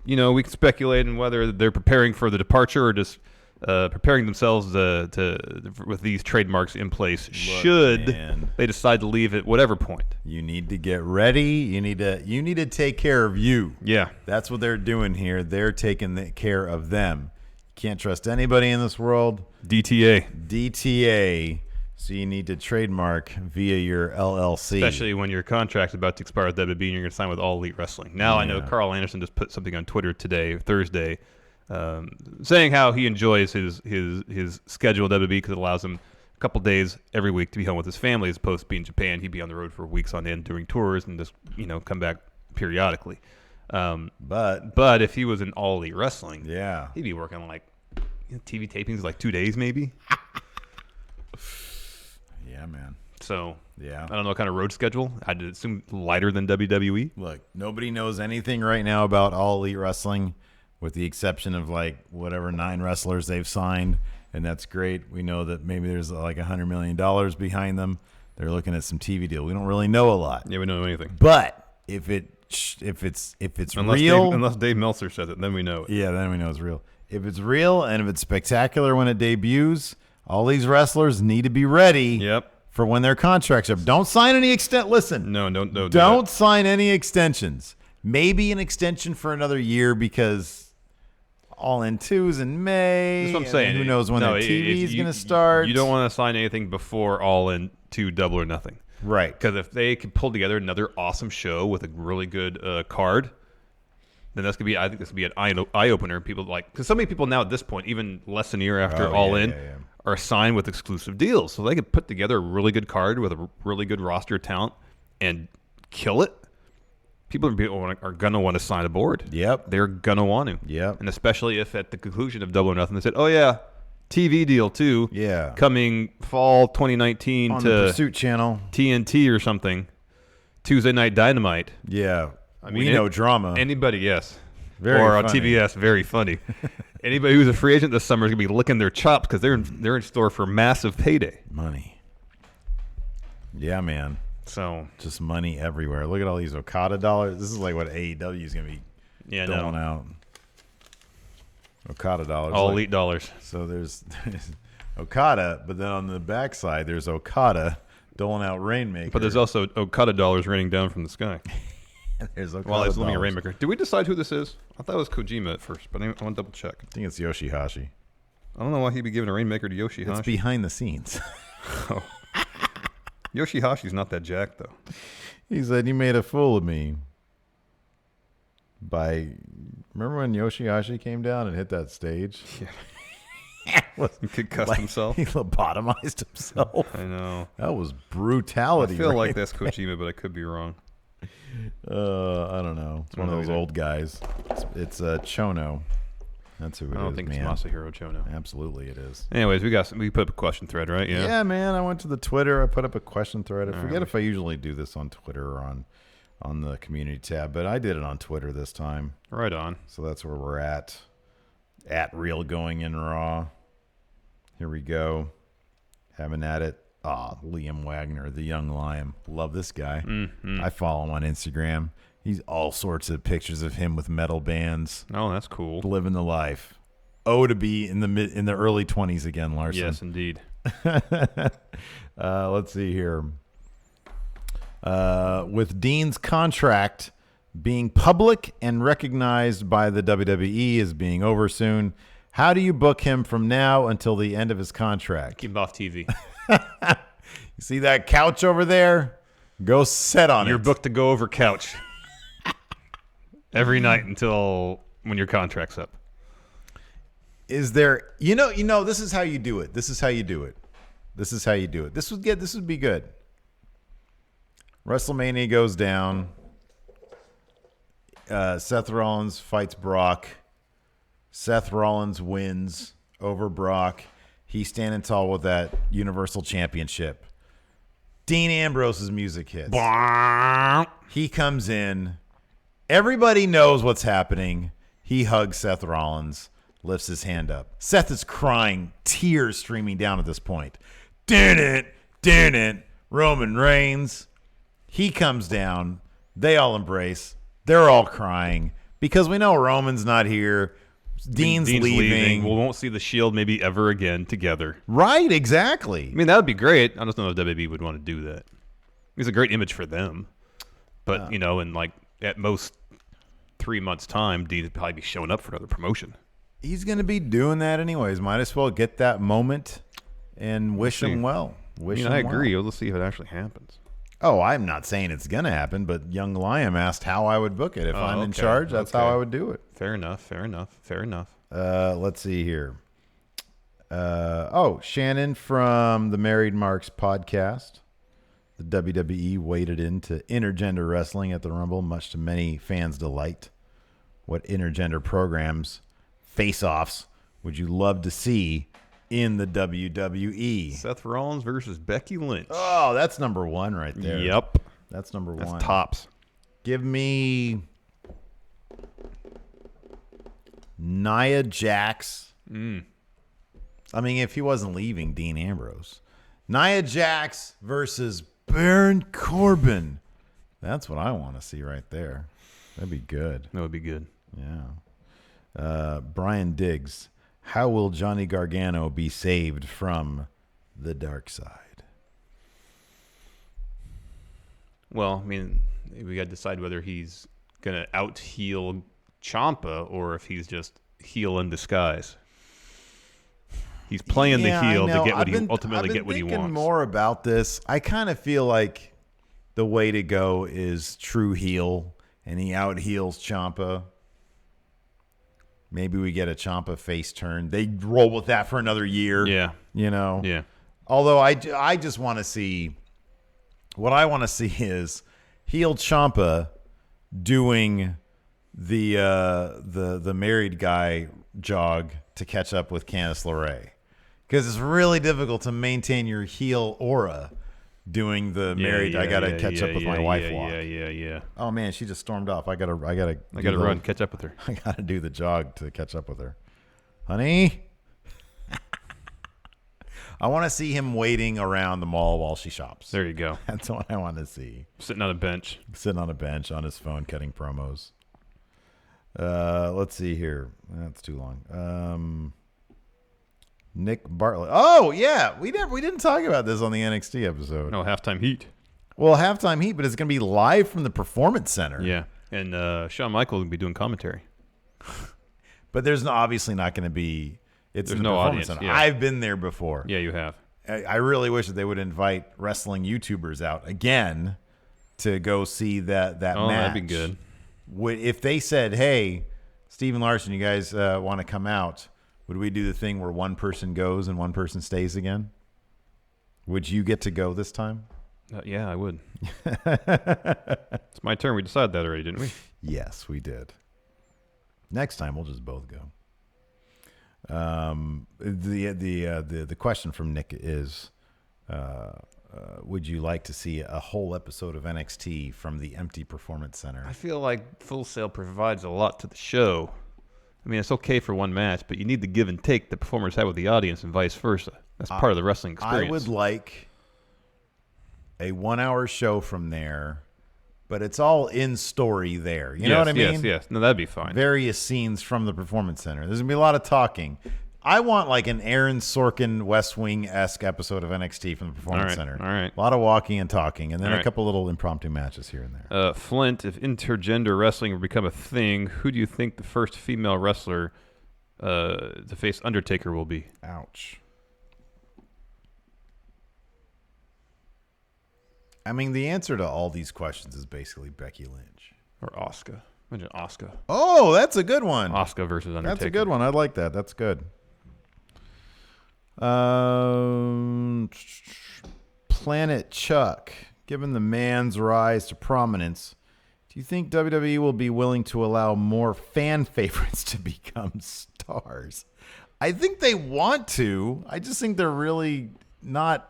we can speculate on whether they're preparing for the departure or just preparing themselves with these trademarks in place should man. they decide to leave at whatever point. You need to get ready. You need to take care of you. Yeah. That's what they're doing here. They're taking care of them. Can't trust anybody in this world. DTA. So you need to trademark via your LLC. Especially when your contract's about to expire with WWE and you're going to sign with All Elite Wrestling. Now I know Carl Anderson just put something on Twitter today, Thursday, saying how he enjoys his schedule at WWE because it allows him a couple days every week to be home with his family as opposed to being in Japan. He'd be on the road for weeks on end doing tours and just come back periodically. But if he was in All Elite Wrestling, he'd be working like TV tapings like 2 days maybe. Yeah, man. So, yeah, I don't know what kind of road schedule. I'd assume lighter than WWE. Look, nobody knows anything right now about All Elite Wrestling with the exception of like whatever 9 wrestlers they've signed, and that's great. We know that maybe there's like $100 million behind them. They're looking at some TV deal. We don't really know a lot. Yeah, we don't know anything. But if it's real, unless Dave Meltzer says it, then we know it. Yeah, then we know it's real. If it's real and if it's spectacular when it debuts, all these wrestlers need to be ready for when their contracts are. Don't sign any Listen. No, don't sign any extensions. Maybe an extension for another year because All In 2's in May. That's what I'm saying. Who knows when their TV is going to start. You don't want to sign anything before All In 2 Double or Nothing. Right. Because if they can pull together another awesome show with a really good card, then I think this could be an eye opener. People because so many people now at this point, even less than a year after All In, are signed with exclusive deals. So they could put together a really good card with a really good roster of talent and kill it. People are going to want to sign aboard. Yep. They're going to want to. Yep. And especially if at the conclusion of Double or Nothing, they said, oh, yeah, TV deal too. Yeah. Coming fall 2019 on to the Pursuit Channel. TNT or something. Tuesday Night Dynamite. Yeah. We know drama. Anybody, yes. Very or funny. on TBS, very funny. Anybody who's a free agent this summer is going to be licking their chops because they're in store for massive payday. Money. Yeah, man. So just money everywhere. Look at all these Okada dollars. This is like what AEW is going to be doling out. Okada dollars. All Elite dollars. So there's Okada, but then on the backside there's Okada doling out Rainmaker. But there's also Okada dollars raining down from the sky. There's Okada while he's living a dollars. Rainmaker. Did we decide who this is? I thought it was Kojima at first, but I want to double check. I think it's Yoshihashi. I don't know why he'd be giving a Rainmaker to Yoshihashi. It's behind the scenes. Oh. Yoshihashi's not that jacked, though. He said, you made a fool of me. Remember when Yoshihashi came down and hit that stage? Yeah. He concussed himself. He lobotomized himself. I know. That was brutality. I feel like that's Kojima, but I could be wrong. I don't know. It's one of those old guys. It's Chono. That's who it is. I don't think man. it's Masahiro Chono. Absolutely, it is. Anyways, we put up a question thread, right? Yeah. Yeah, man. I went to the Twitter. I put up a question thread. I forget if I usually do this on Twitter or on the community tab, but I did it on Twitter this time. Right on. So that's where we're at. At Real Going in Raw. Here we go. Having at it. Liam Wagner, the young lion. Love this guy. Mm-hmm. I follow him on Instagram. He's all sorts of pictures of him with metal bands. Oh, that's cool. Living the life. To be in the early 20s again, Larson. Yes, indeed. Let's see here. With Dean's contract being public and recognized by the WWE as being over soon, how do you book him from now until the end of his contract? Keep him off TV. You see that couch over there? Go sit on it. You're booked to go over couch every night until when your contract's up. Is there, this is how you do it. This would be good. WrestleMania goes down. Seth Rollins fights Brock. Seth Rollins wins over Brock. He's standing tall with that Universal Championship. Dean Ambrose's music hits. He comes in. Everybody knows what's happening. He hugs Seth Rollins, lifts his hand up. Seth is crying, tears streaming down at this point. Dun it. Roman Reigns. He comes down. They all embrace. They're all crying because we know Roman's not here. Dean's leaving. We won't see the Shield maybe ever again together. Right, exactly. I mean, that would be great. I just don't know if WWE would want to do that. It's a great image for them. But, in at most 3 months' time, Dean would probably be showing up for another promotion. He's going to be doing that anyways. Might as well get that moment and wish him well. I agree. Let's see if it actually happens. Oh, I'm not saying it's going to happen, but young Liam asked how I would book it. If I'm in charge, that's how I would do it. Fair enough. Let's see here. Shannon from the Married Marks podcast. The WWE waded into intergender wrestling at the Rumble, much to many fans' delight. What intergender programs, face-offs, would you love to see in the WWE? Seth Rollins versus Becky Lynch. Oh, that's number one right there. Yep. That's number one. That's tops. Give me Nia Jax. I mean, if he wasn't leaving, Dean Ambrose. Nia Jax versus Baron Corbin. That's what I want to see right there. That'd be good. That would be good. Yeah. Brian Diggs. How will Johnny Gargano be saved from the dark side? Well, I mean, we got to decide whether he's going to out-heel Ciampa or if he's just heel in disguise. He's playing the heel to get what he ultimately get what he wants. I've been thinking more about this. I kind of feel like the way to go is true heel, and he out-heels Ciampa. Maybe we get a Ciampa face turn. They roll with that for another year. Yeah. You know? Yeah. Although I just want to see – what I want to see is heel Ciampa doing the married guy jog to catch up with Candice LeRae. Because it's really difficult to maintain your heel aura doing the married. I gotta catch up with my wife walk. Yeah. Oh man, she just stormed off. I gotta run, catch up with her. I gotta do the jog to catch up with her, honey. I want to see him waiting around the mall while she shops. There you go. That's what I want to see. Sitting on a bench On his phone, cutting promos. Let's see here. That's too long. Nick Bartlett. Oh yeah, we didn't talk about this on the NXT episode. No, halftime heat. Well, halftime heat, but it's going to be live from the Performance Center. Yeah, and Shawn Michaels will be doing commentary. But there's obviously not going to be. There's no Performance audience. Center. Yeah. I've been there before. Yeah, you have. I really wish that they would invite wrestling YouTubers out again to go see that match. That'd be good. If they said, "Hey, Stephen Larson, you guys want to come out?" Would we do the thing where one person goes and one person stays again? Would you get to go this time? Yeah, I would. It's my turn. We decided that already, didn't we? Yes, we did. Next time we'll just both go. The question from Nick is, would you like to see a whole episode of NXT from the empty Performance Center? I feel like Full Sail provides a lot to the show. I mean, it's okay for one match, but you need the give and take the performers have with the audience and vice versa. That's part of the wrestling experience. I would like a 1 hour show from there, but it's all in story there. You know what I mean? Yes. No, that'd be fine. Various scenes from the Performance Center. There's going to be a lot of talking. I want like an Aaron Sorkin West Wing-esque episode of NXT from the Performance Center. All right. A lot of walking and talking, and then All a right. couple little impromptu matches here and there. Flint, if intergender wrestling would become a thing, who do you think the first female wrestler to face Undertaker will be? Ouch. I mean, the answer to all these questions is basically Becky Lynch. Or Asuka. Imagine Asuka. Oh, that's a good one. Asuka versus Undertaker. That's a good one. I like that. That's good. Planet Chuck. Given the man's rise to prominence, do you think WWE will be willing to allow more fan favorites to become stars? I think they want to. I just think they're really not.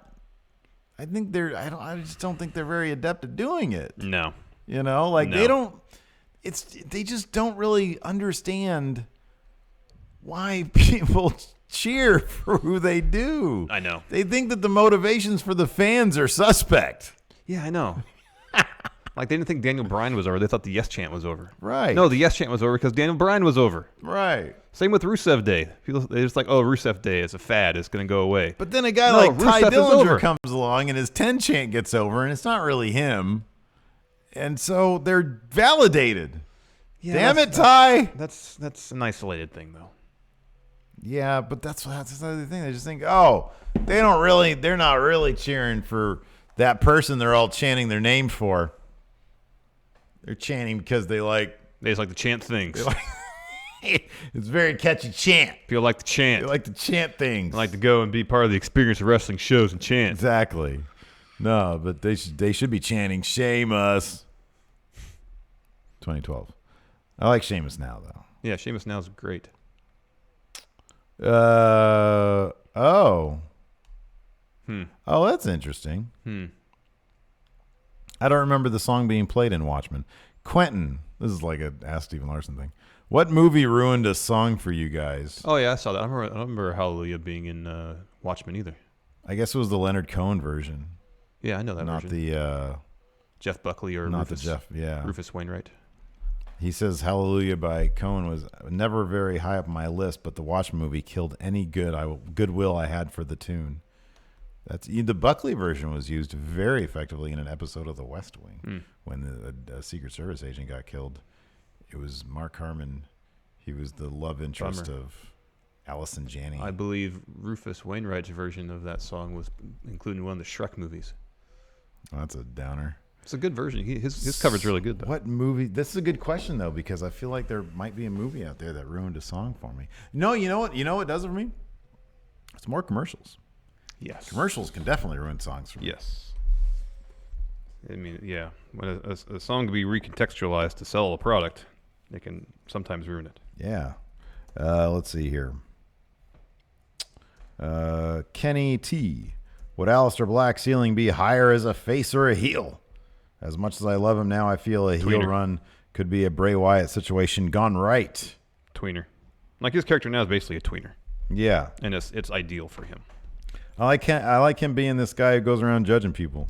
I just don't think they're very adept at doing it. No. You know, like No. they don't. They just don't really understand why people cheer for who they do. I know. They think that the motivations for the fans are suspect. Yeah, I know. Like, they didn't think Daniel Bryan was over. They thought the Yes chant was over. Right. No, the Yes chant was over because Daniel Bryan was over. Right. Same with Rusev Day. People, they're just like, oh, Rusev Day is a fad. It's going to go away. But then a guy No, like Ty Rusev is over. Dillinger comes along and his 10 chant gets over, and it's not really him. And so they're validated. Yeah, Damn it, Ty. That's an isolated thing, though. Yeah, but that's the other thing. They just think, oh, they're not really cheering for that person they're all chanting their name for. They're chanting because they just like to chant things. It's a very catchy chant. People like to chant. They like to chant things. They like to go and be part of the experience of wrestling shows and chant. Exactly. No, but they should be chanting Sheamus. 2012. I like Sheamus now, though. Yeah, Sheamus now is great. Oh, that's interesting. I don't remember the song being played in Watchmen. Quentin, this is like a Ask Stephen Larson thing. What movie ruined a song for you guys? Oh yeah, I saw that. I don't remember Hallelujah being in Watchmen either. I guess it was the Leonard Cohen version. Yeah, I know that not version. the Jeff Buckley or not Rufus, the Jeff. Yeah, Rufus Wainwright. He says Hallelujah by Cohen was never very high up my list, but the Watchmen movie killed any goodwill I had for the tune. The Buckley version was used very effectively in an episode of The West Wing when the Secret Service agent got killed. It was Mark Harmon. He was the love interest of Allison Janney. I believe Rufus Wainwright's version of that song was included in one of the Shrek movies. Oh, that's a downer. It's a good version. His cover's really good, though. What movie? This is a good question, though, because I feel like there might be a movie out there that ruined a song for me. No, you know what? You know what does it for me? It's more commercials. Yes. Commercials can definitely ruin songs for me. Yes. I mean, yeah. When a song can be recontextualized to sell a product, it can sometimes ruin it. Yeah. Let's see here. Kenny T. Would Aleister Black's ceiling be higher as a face or a heel? As much as I love him now, I feel a heel run could be a Bray Wyatt situation gone right. Tweener. Like his character now is basically a tweener. Yeah. And it's ideal for him. I like him being this guy who goes around judging people.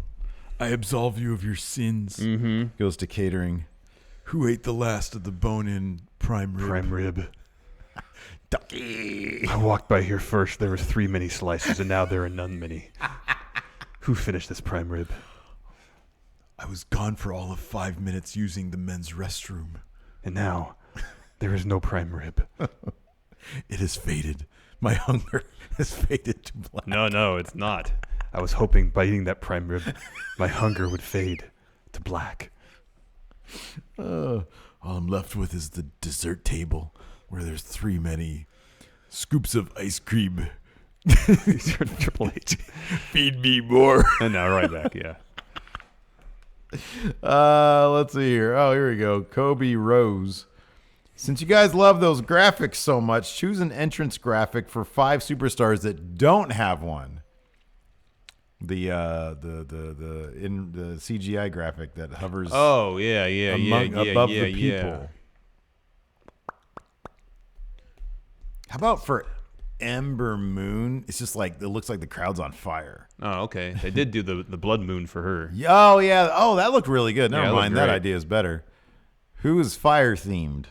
I absolve you of your sins. Mm-hmm. Goes to catering. Who ate the last of the bone-in prime rib? Prime rib. Ducky. I walked by here first. There was 3 mini slices, and now there are none many. Who finished this prime rib? I was gone for all of 5 minutes using the men's restroom. And now, there is no prime rib. It has faded. My hunger has faded to black. No, it's not. I was hoping by eating that prime rib, my hunger would fade to black. All I'm left with is the dessert table, where there's 3 many scoops of ice cream. These are Triple H. Feed me more. And now right back, yeah. Let's see here. Oh, here we go. Kobe Rose. Since you guys love those graphics so much, choose an entrance graphic for 5 superstars that don't have one. The CGI graphic that hovers. Oh yeah, above the people. Yeah. How about for Ember Moon? It's just like it looks like the crowd's on fire. Oh, okay. They did do the blood moon for her. Oh yeah. Oh, that looked really good. Never Yeah, mind. That great. idea is better. Who is fire themed?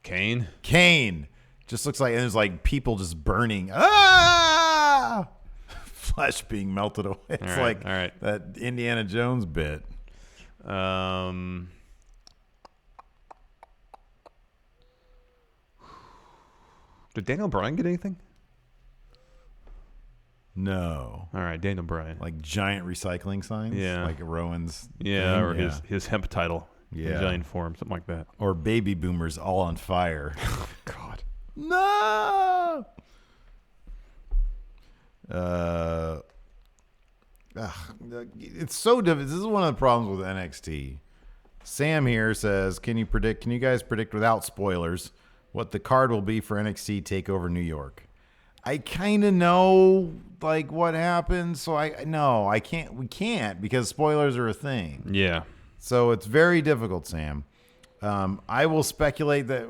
Kane. Just looks like, and there's like people just burning. Ah! Flesh being melted away. It's All right. that Indiana Jones bit. Did Daniel Bryan get anything? No. All right, Daniel Bryan. Like giant recycling signs? Yeah. Like Rowan's. Yeah, thing? or his hemp title. Yeah. In giant form, something like that. Or baby boomers all on fire. God. No. It's so difficult. This is one of the problems with NXT. Sam here says, can you guys predict without spoilers what the card will be for NXT TakeOver New York? I kind of know like what happens, so we can't because spoilers are a thing. Yeah. So it's very difficult, Sam. I will speculate that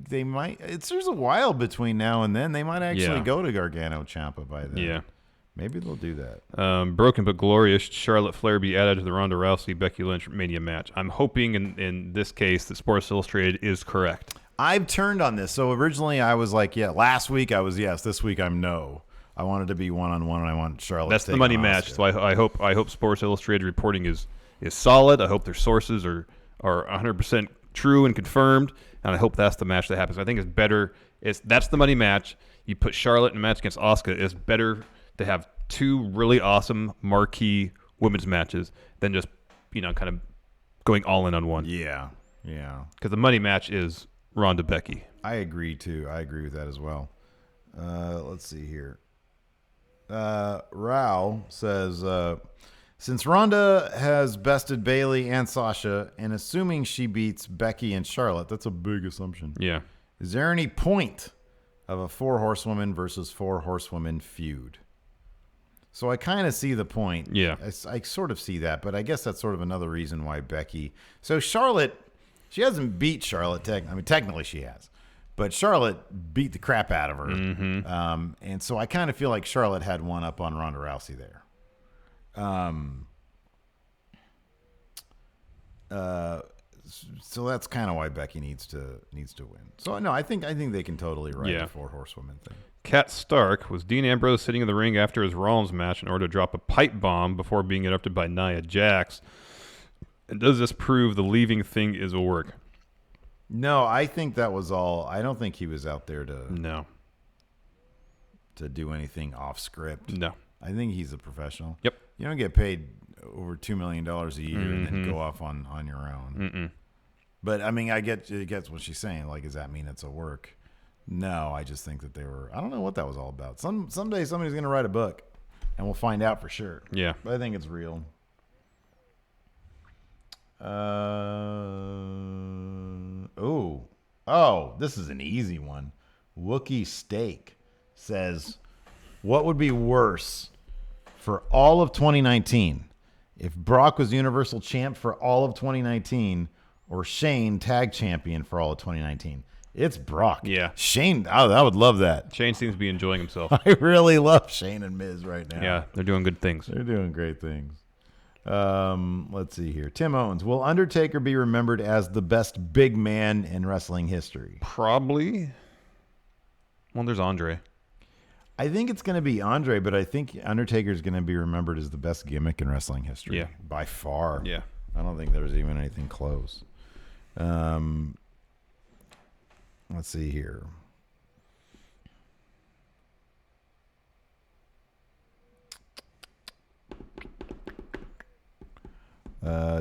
they might. There's a while between now and then. They might actually go to Gargano Ciampa by then. Yeah. Maybe they'll do that. Broken but glorious. Charlotte Flair be added to the Ronda Rousey Becky Lynch Mania match. I'm hoping in this case that Sports Illustrated is correct. I've turned on this. So originally I was like, yeah. Last week I was yes. This week I'm no. I wanted to be 1-on-1, and I want Charlotte. That's to the take money on match. Asuka. So I hope Sports Illustrated reporting is solid. I hope their sources are 100% true and confirmed, and I hope that's the match that happens. I think it's better. That's the money match. You put Charlotte in a match against Asuka. It's better to have two really awesome marquee women's matches than just kind of going all in on one. Yeah. Because the money match is Ronda Becky. I agree too. I agree with that as well. Let's see here. Rao says, since Ronda has bested Bayley and Sasha, and assuming she beats Becky and Charlotte, that's a big assumption. Yeah. Is there any point of a 4 horsewomen versus 4 horsewomen feud? So I kind of see the point. Yeah. I sort of see that, but I guess that's sort of another reason why Becky. So Charlotte, she hasn't beat Charlotte. Technically she has. But Charlotte beat the crap out of her. Mm-hmm. And so I kind of feel like Charlotte had one up on Ronda Rousey there. So that's kind of why Becky needs to win. So no, I think they can totally write the 4 horsewomen thing. Kat Stark, was Dean Ambrose sitting in the ring after his Rollins match in order to drop a pipe bomb before being interrupted by Nia Jax? And does this prove the leaving thing is a work? No, I think that was all. I don't think he was out there to do anything off script. No. I think he's a professional. Yep. You don't get paid over $2 million a year and then go off on your own. Mm-mm. But I mean, I get what she's saying. Like, does that mean it's a work? No, I just think that they were. I don't know what that was all about. Someday somebody's going to write a book, and we'll find out for sure. Yeah. But I think it's real. Oh, this is an easy one. Wookie Steak says, what would be worse for all of 2019 if Brock was Universal Champ for all of 2019 or Shane Tag Champion for all of 2019? It's Brock. Yeah. Shane, I would love that. Shane seems to be enjoying himself. I really love Shane and Miz right now. Yeah, they're doing good things. They're doing great things. Let's see here. Tim Owens. Will Undertaker be remembered as the best big man in wrestling history? Probably. Well, there's Andre. I think it's going to be Andre, but I think Undertaker's going to be remembered as the best gimmick in wrestling history. Yeah. By far. Yeah. I don't think there's even anything close. Let's see here.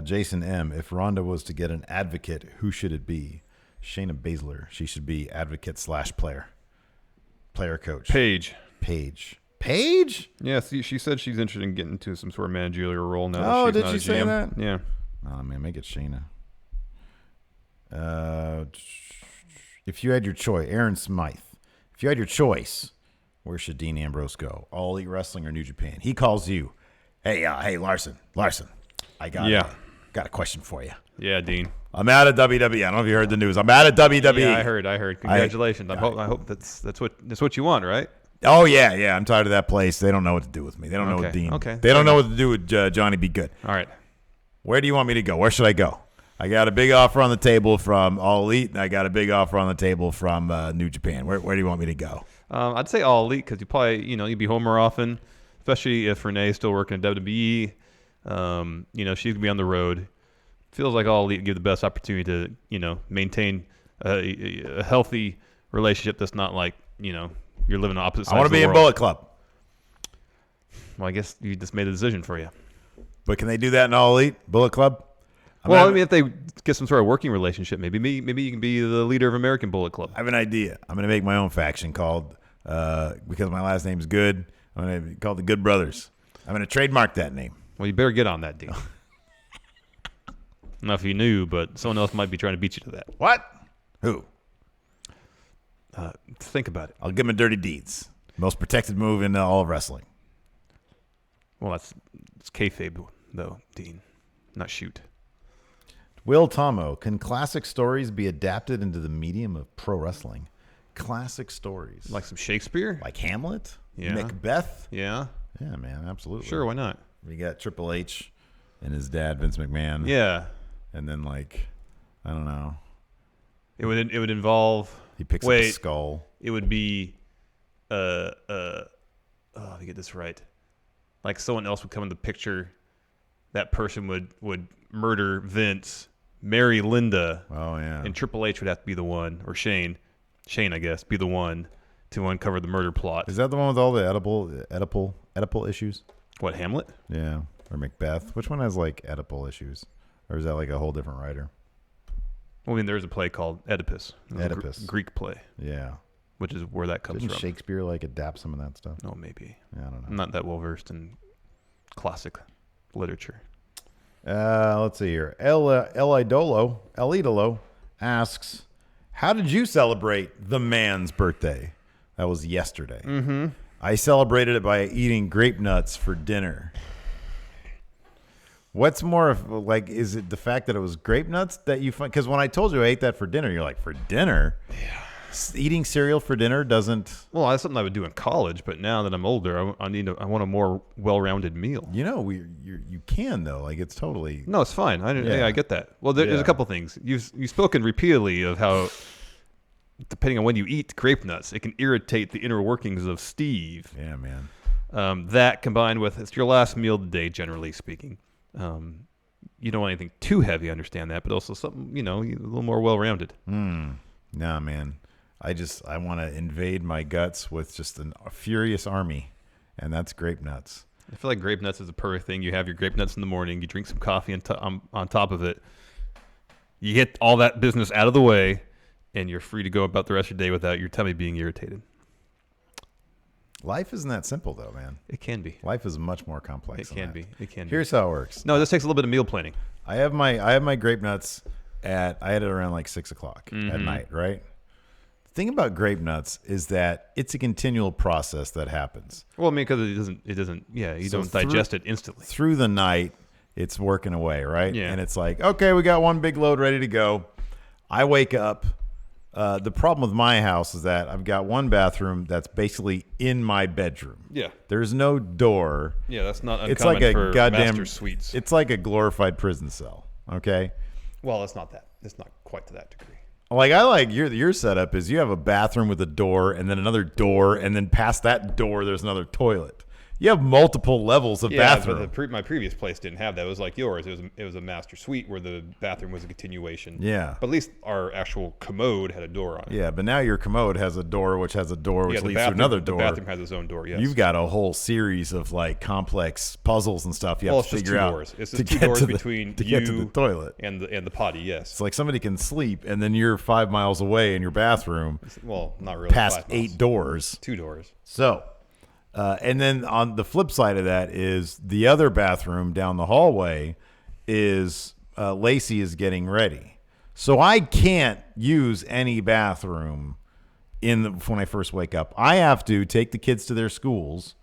Jason M. If Ronda was to get an advocate, who should it be? Shayna Baszler. She should be advocate / player. Player coach. Paige. Paige? Yeah, she said she's interested in getting into some sort of managerial role now. Oh, that she's did not she a say GM. that? Yeah. Oh, man, make it Shayna. If you had your choice, Aaron Smythe. If you had your choice, where should Dean Ambrose go? All Elite Wrestling or New Japan? He calls you. Hey, Larson. I got a question for you. Yeah, Dean. I'm out of WWE. I don't know if you heard the news. I'm out of WWE. Yeah, I heard. Congratulations. I hope that's what you want, right? Oh yeah. I'm tired of that place. They don't know what to do with me. They don't know what Dean. Okay. They don't know what to do with Johnny Be Good. All right. Where do you want me to go? Where should I go? I got a big offer on the table from All Elite, and I got a big offer on the table from New Japan. Where do you want me to go? I'd say All Elite because you probably you'd be home more often, especially if Renee's still working at WWE. She's gonna be on the road. Feels like All Elite give the best opportunity to maintain a healthy relationship that's not like you're living on opposite sides. I want to be in Bullet Club. Well, I guess you just made a decision for you. But can they do that in All Elite Bullet Club? If they get some sort of working relationship, maybe you can be the leader of American Bullet Club. I have an idea. I'm going to make my own faction called, because my last name's Good, I'm going to be called the Good Brothers. I'm going to trademark that name. Well, you better get on that, Dean. I don't know if you knew, but someone else might be trying to beat you to that. What? Who? Think about it. I'll give him Dirty Deeds. Most protected move in all of wrestling. Well, it's kayfabe, though, Dean, not shoot. Will Tomo, can classic stories be adapted into the medium of pro wrestling? Classic stories. Like some Shakespeare? Like Hamlet? Yeah. Macbeth? Yeah. Yeah, man, absolutely. Sure, why not? We got Triple H and his dad, Vince McMahon. Yeah. And then, I don't know. It would involve... He picks up a skull. It would be... let me get this right. Like someone else would come in the picture. That person would murder Vince, Mary Linda. Oh, yeah. And Triple H would have to be the one, or Shane, I guess, be the one to uncover the murder plot. Is that the one with all the Oedipal issues? What, Hamlet? Yeah. Or Macbeth? Which one has like Oedipal issues? Or is that like a whole different writer? Well, I mean, there's a play called Oedipus. Oedipus. Greek play, Yeah. which is where that comes Didn't from. Shakespeare like adapt some of that stuff? Oh, maybe. Yeah, I don't know. I'm not that well versed in classic literature. Let's see here. El Idolo asks, how did you celebrate the man's birthday? That was yesterday. Mm-hmm. I celebrated it by eating grape nuts for dinner. What's more, like, is it the fact that it was grape nuts that you find? Because when I told you I ate that for dinner, you're like, for dinner? Yeah. Eating cereal for dinner doesn't. Well, that's something I would do in college, but now that I'm older, I want a more well-rounded meal. You know, you can though. Like, it's totally. No, it's fine. I get that. Well, there's Yeah. a couple things. You've spoken repeatedly of how, depending on when you eat grape nuts, it can irritate the inner workings of Steve. Yeah, man. That combined with it's your last meal of the day, generally speaking. You don't want anything too heavy. I understand that, but also something a little more well-rounded. Nah, man. I want to invade my guts with just a furious army, and that's grape nuts. I feel like grape nuts is a perfect thing. You have your grape nuts in the morning. You drink some coffee on top of it. You get all that business out of the way, and you're free to go about the rest of your day without your tummy being irritated. Life isn't that simple, though, man. It can be. Life is much more complex. It can be. It can be. Here's how it works. No, this takes a little bit of meal planning. I have my grape nuts I had it around like 6:00 at night, right? The thing about grape nuts is that it's a continual process that happens. Well, I mean, because it doesn't. Yeah, you don't digest it instantly. Through the night, it's working away, right? Yeah. And it's like, okay, we got one big load ready to go. I wake up. The problem with my house is that I've got one bathroom that's basically in my bedroom. Yeah. There's no door. Yeah, that's not uncommon It's like a for goddamn master suites. It's like a glorified prison cell. Okay. Well, it's not that. It's not quite to that degree. I like your setup is you have a bathroom with a door and then another door and then past that door there's another toilet. You have multiple levels of bathroom. But my previous place didn't have that. It was like yours. It was a master suite where the bathroom was a continuation. Yeah. But at least our actual commode had a door on it. Yeah, but now your commode has a door which has a door which leads to another door. The bathroom has its own door, yes. You've got a whole series of like complex puzzles and stuff you have to figure out. It's just two doors between to get to the toilet. and the potty, yes. It's like somebody can sleep and then you're 5 miles away in your bathroom. Well, not really. Past 8 doors. 2 doors. So, and then on the flip side of that is the other bathroom down the hallway is Lacey is getting ready. So I can't use any bathroom when I first wake up. I have to take the kids to their schools,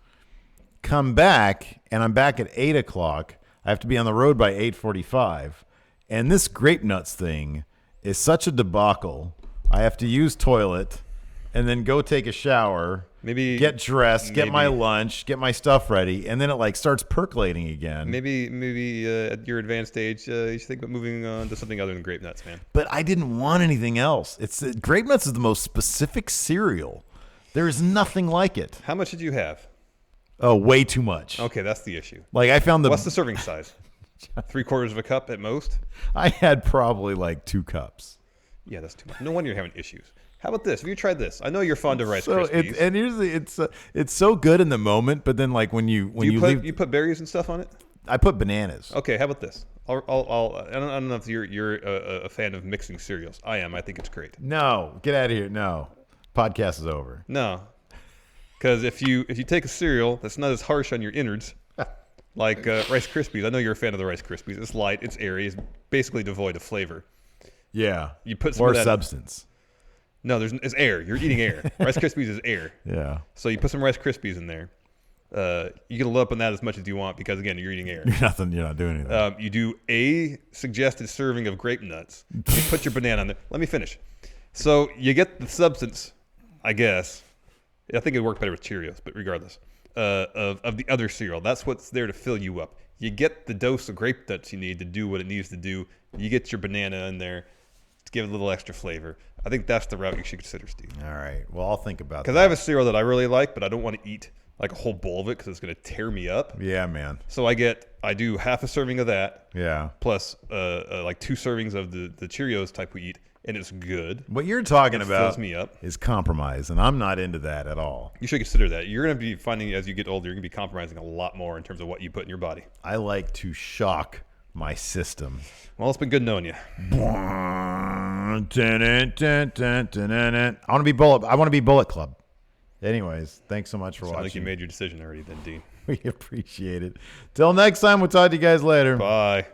come back, and I'm back at 8:00. I have to be on the road by 8:45. And this grape nuts thing is such a debacle. I have to use toilet and then go take a shower. Maybe get dressed, get my lunch, get my stuff ready, and then it like starts percolating again. Maybe at your advanced age, you should think about moving on to something other than grape nuts, man. But I didn't want anything else. Grape nuts is the most specific cereal. There is nothing like it. How much did you have? Oh, way too much. Okay, that's the issue. Like I found What's the serving size? 3/4 of a cup at most? I had probably like 2 cups. Yeah, that's too much. No wonder you're having issues. How about this? Have you tried this? I know you're fond of Rice Krispies. And usually it's so good in the moment, but then like when you leave, you put berries and stuff on it. I put bananas. Okay, how about this? I don't know if you're a fan of mixing cereals. I am. I think it's great. No, get out of here. No, podcast is over. No, because if you take a cereal that's not as harsh on your innards, like Rice Krispies. I know you're a fan of the Rice Krispies. It's light. It's airy. It's basically devoid of flavor. Yeah. You put some more of that, substance. No, it's air. You're eating air. Rice Krispies is air. Yeah. So you put some Rice Krispies in there. You can load up on that as much as you want because, again, you're eating air. You're not doing anything. You do a suggested serving of grape nuts. You put your banana on there. Let me finish. So you get the substance, I guess. I think it worked better with Cheerios, but regardless, of the other cereal. That's what's there to fill you up. You get the dose of grape nuts you need to do what it needs to do. You get your banana in there to give it a little extra flavor. I think that's the route you should consider, Steve. All right. Well, I'll think about that. Because I have a cereal that I really like, but I don't want to eat like a whole bowl of it because it's going to tear me up. Yeah, man. So I do half a serving of that. Yeah. Plus like 2 servings of the Cheerios type we eat, and it's good. What you're talking It about fills me up. is compromise, and I'm not into that at all. You should consider that. You're going to be finding as you get older, you're going to be compromising a lot more in terms of what you put in your body. I like to shock my system. Well, it's been good knowing you. I want to be Bullet Club. Anyways, thanks so much for Sounds watching. like you made your decision already then, Dean. We appreciate it. Till next time, we'll talk to you guys later. Bye.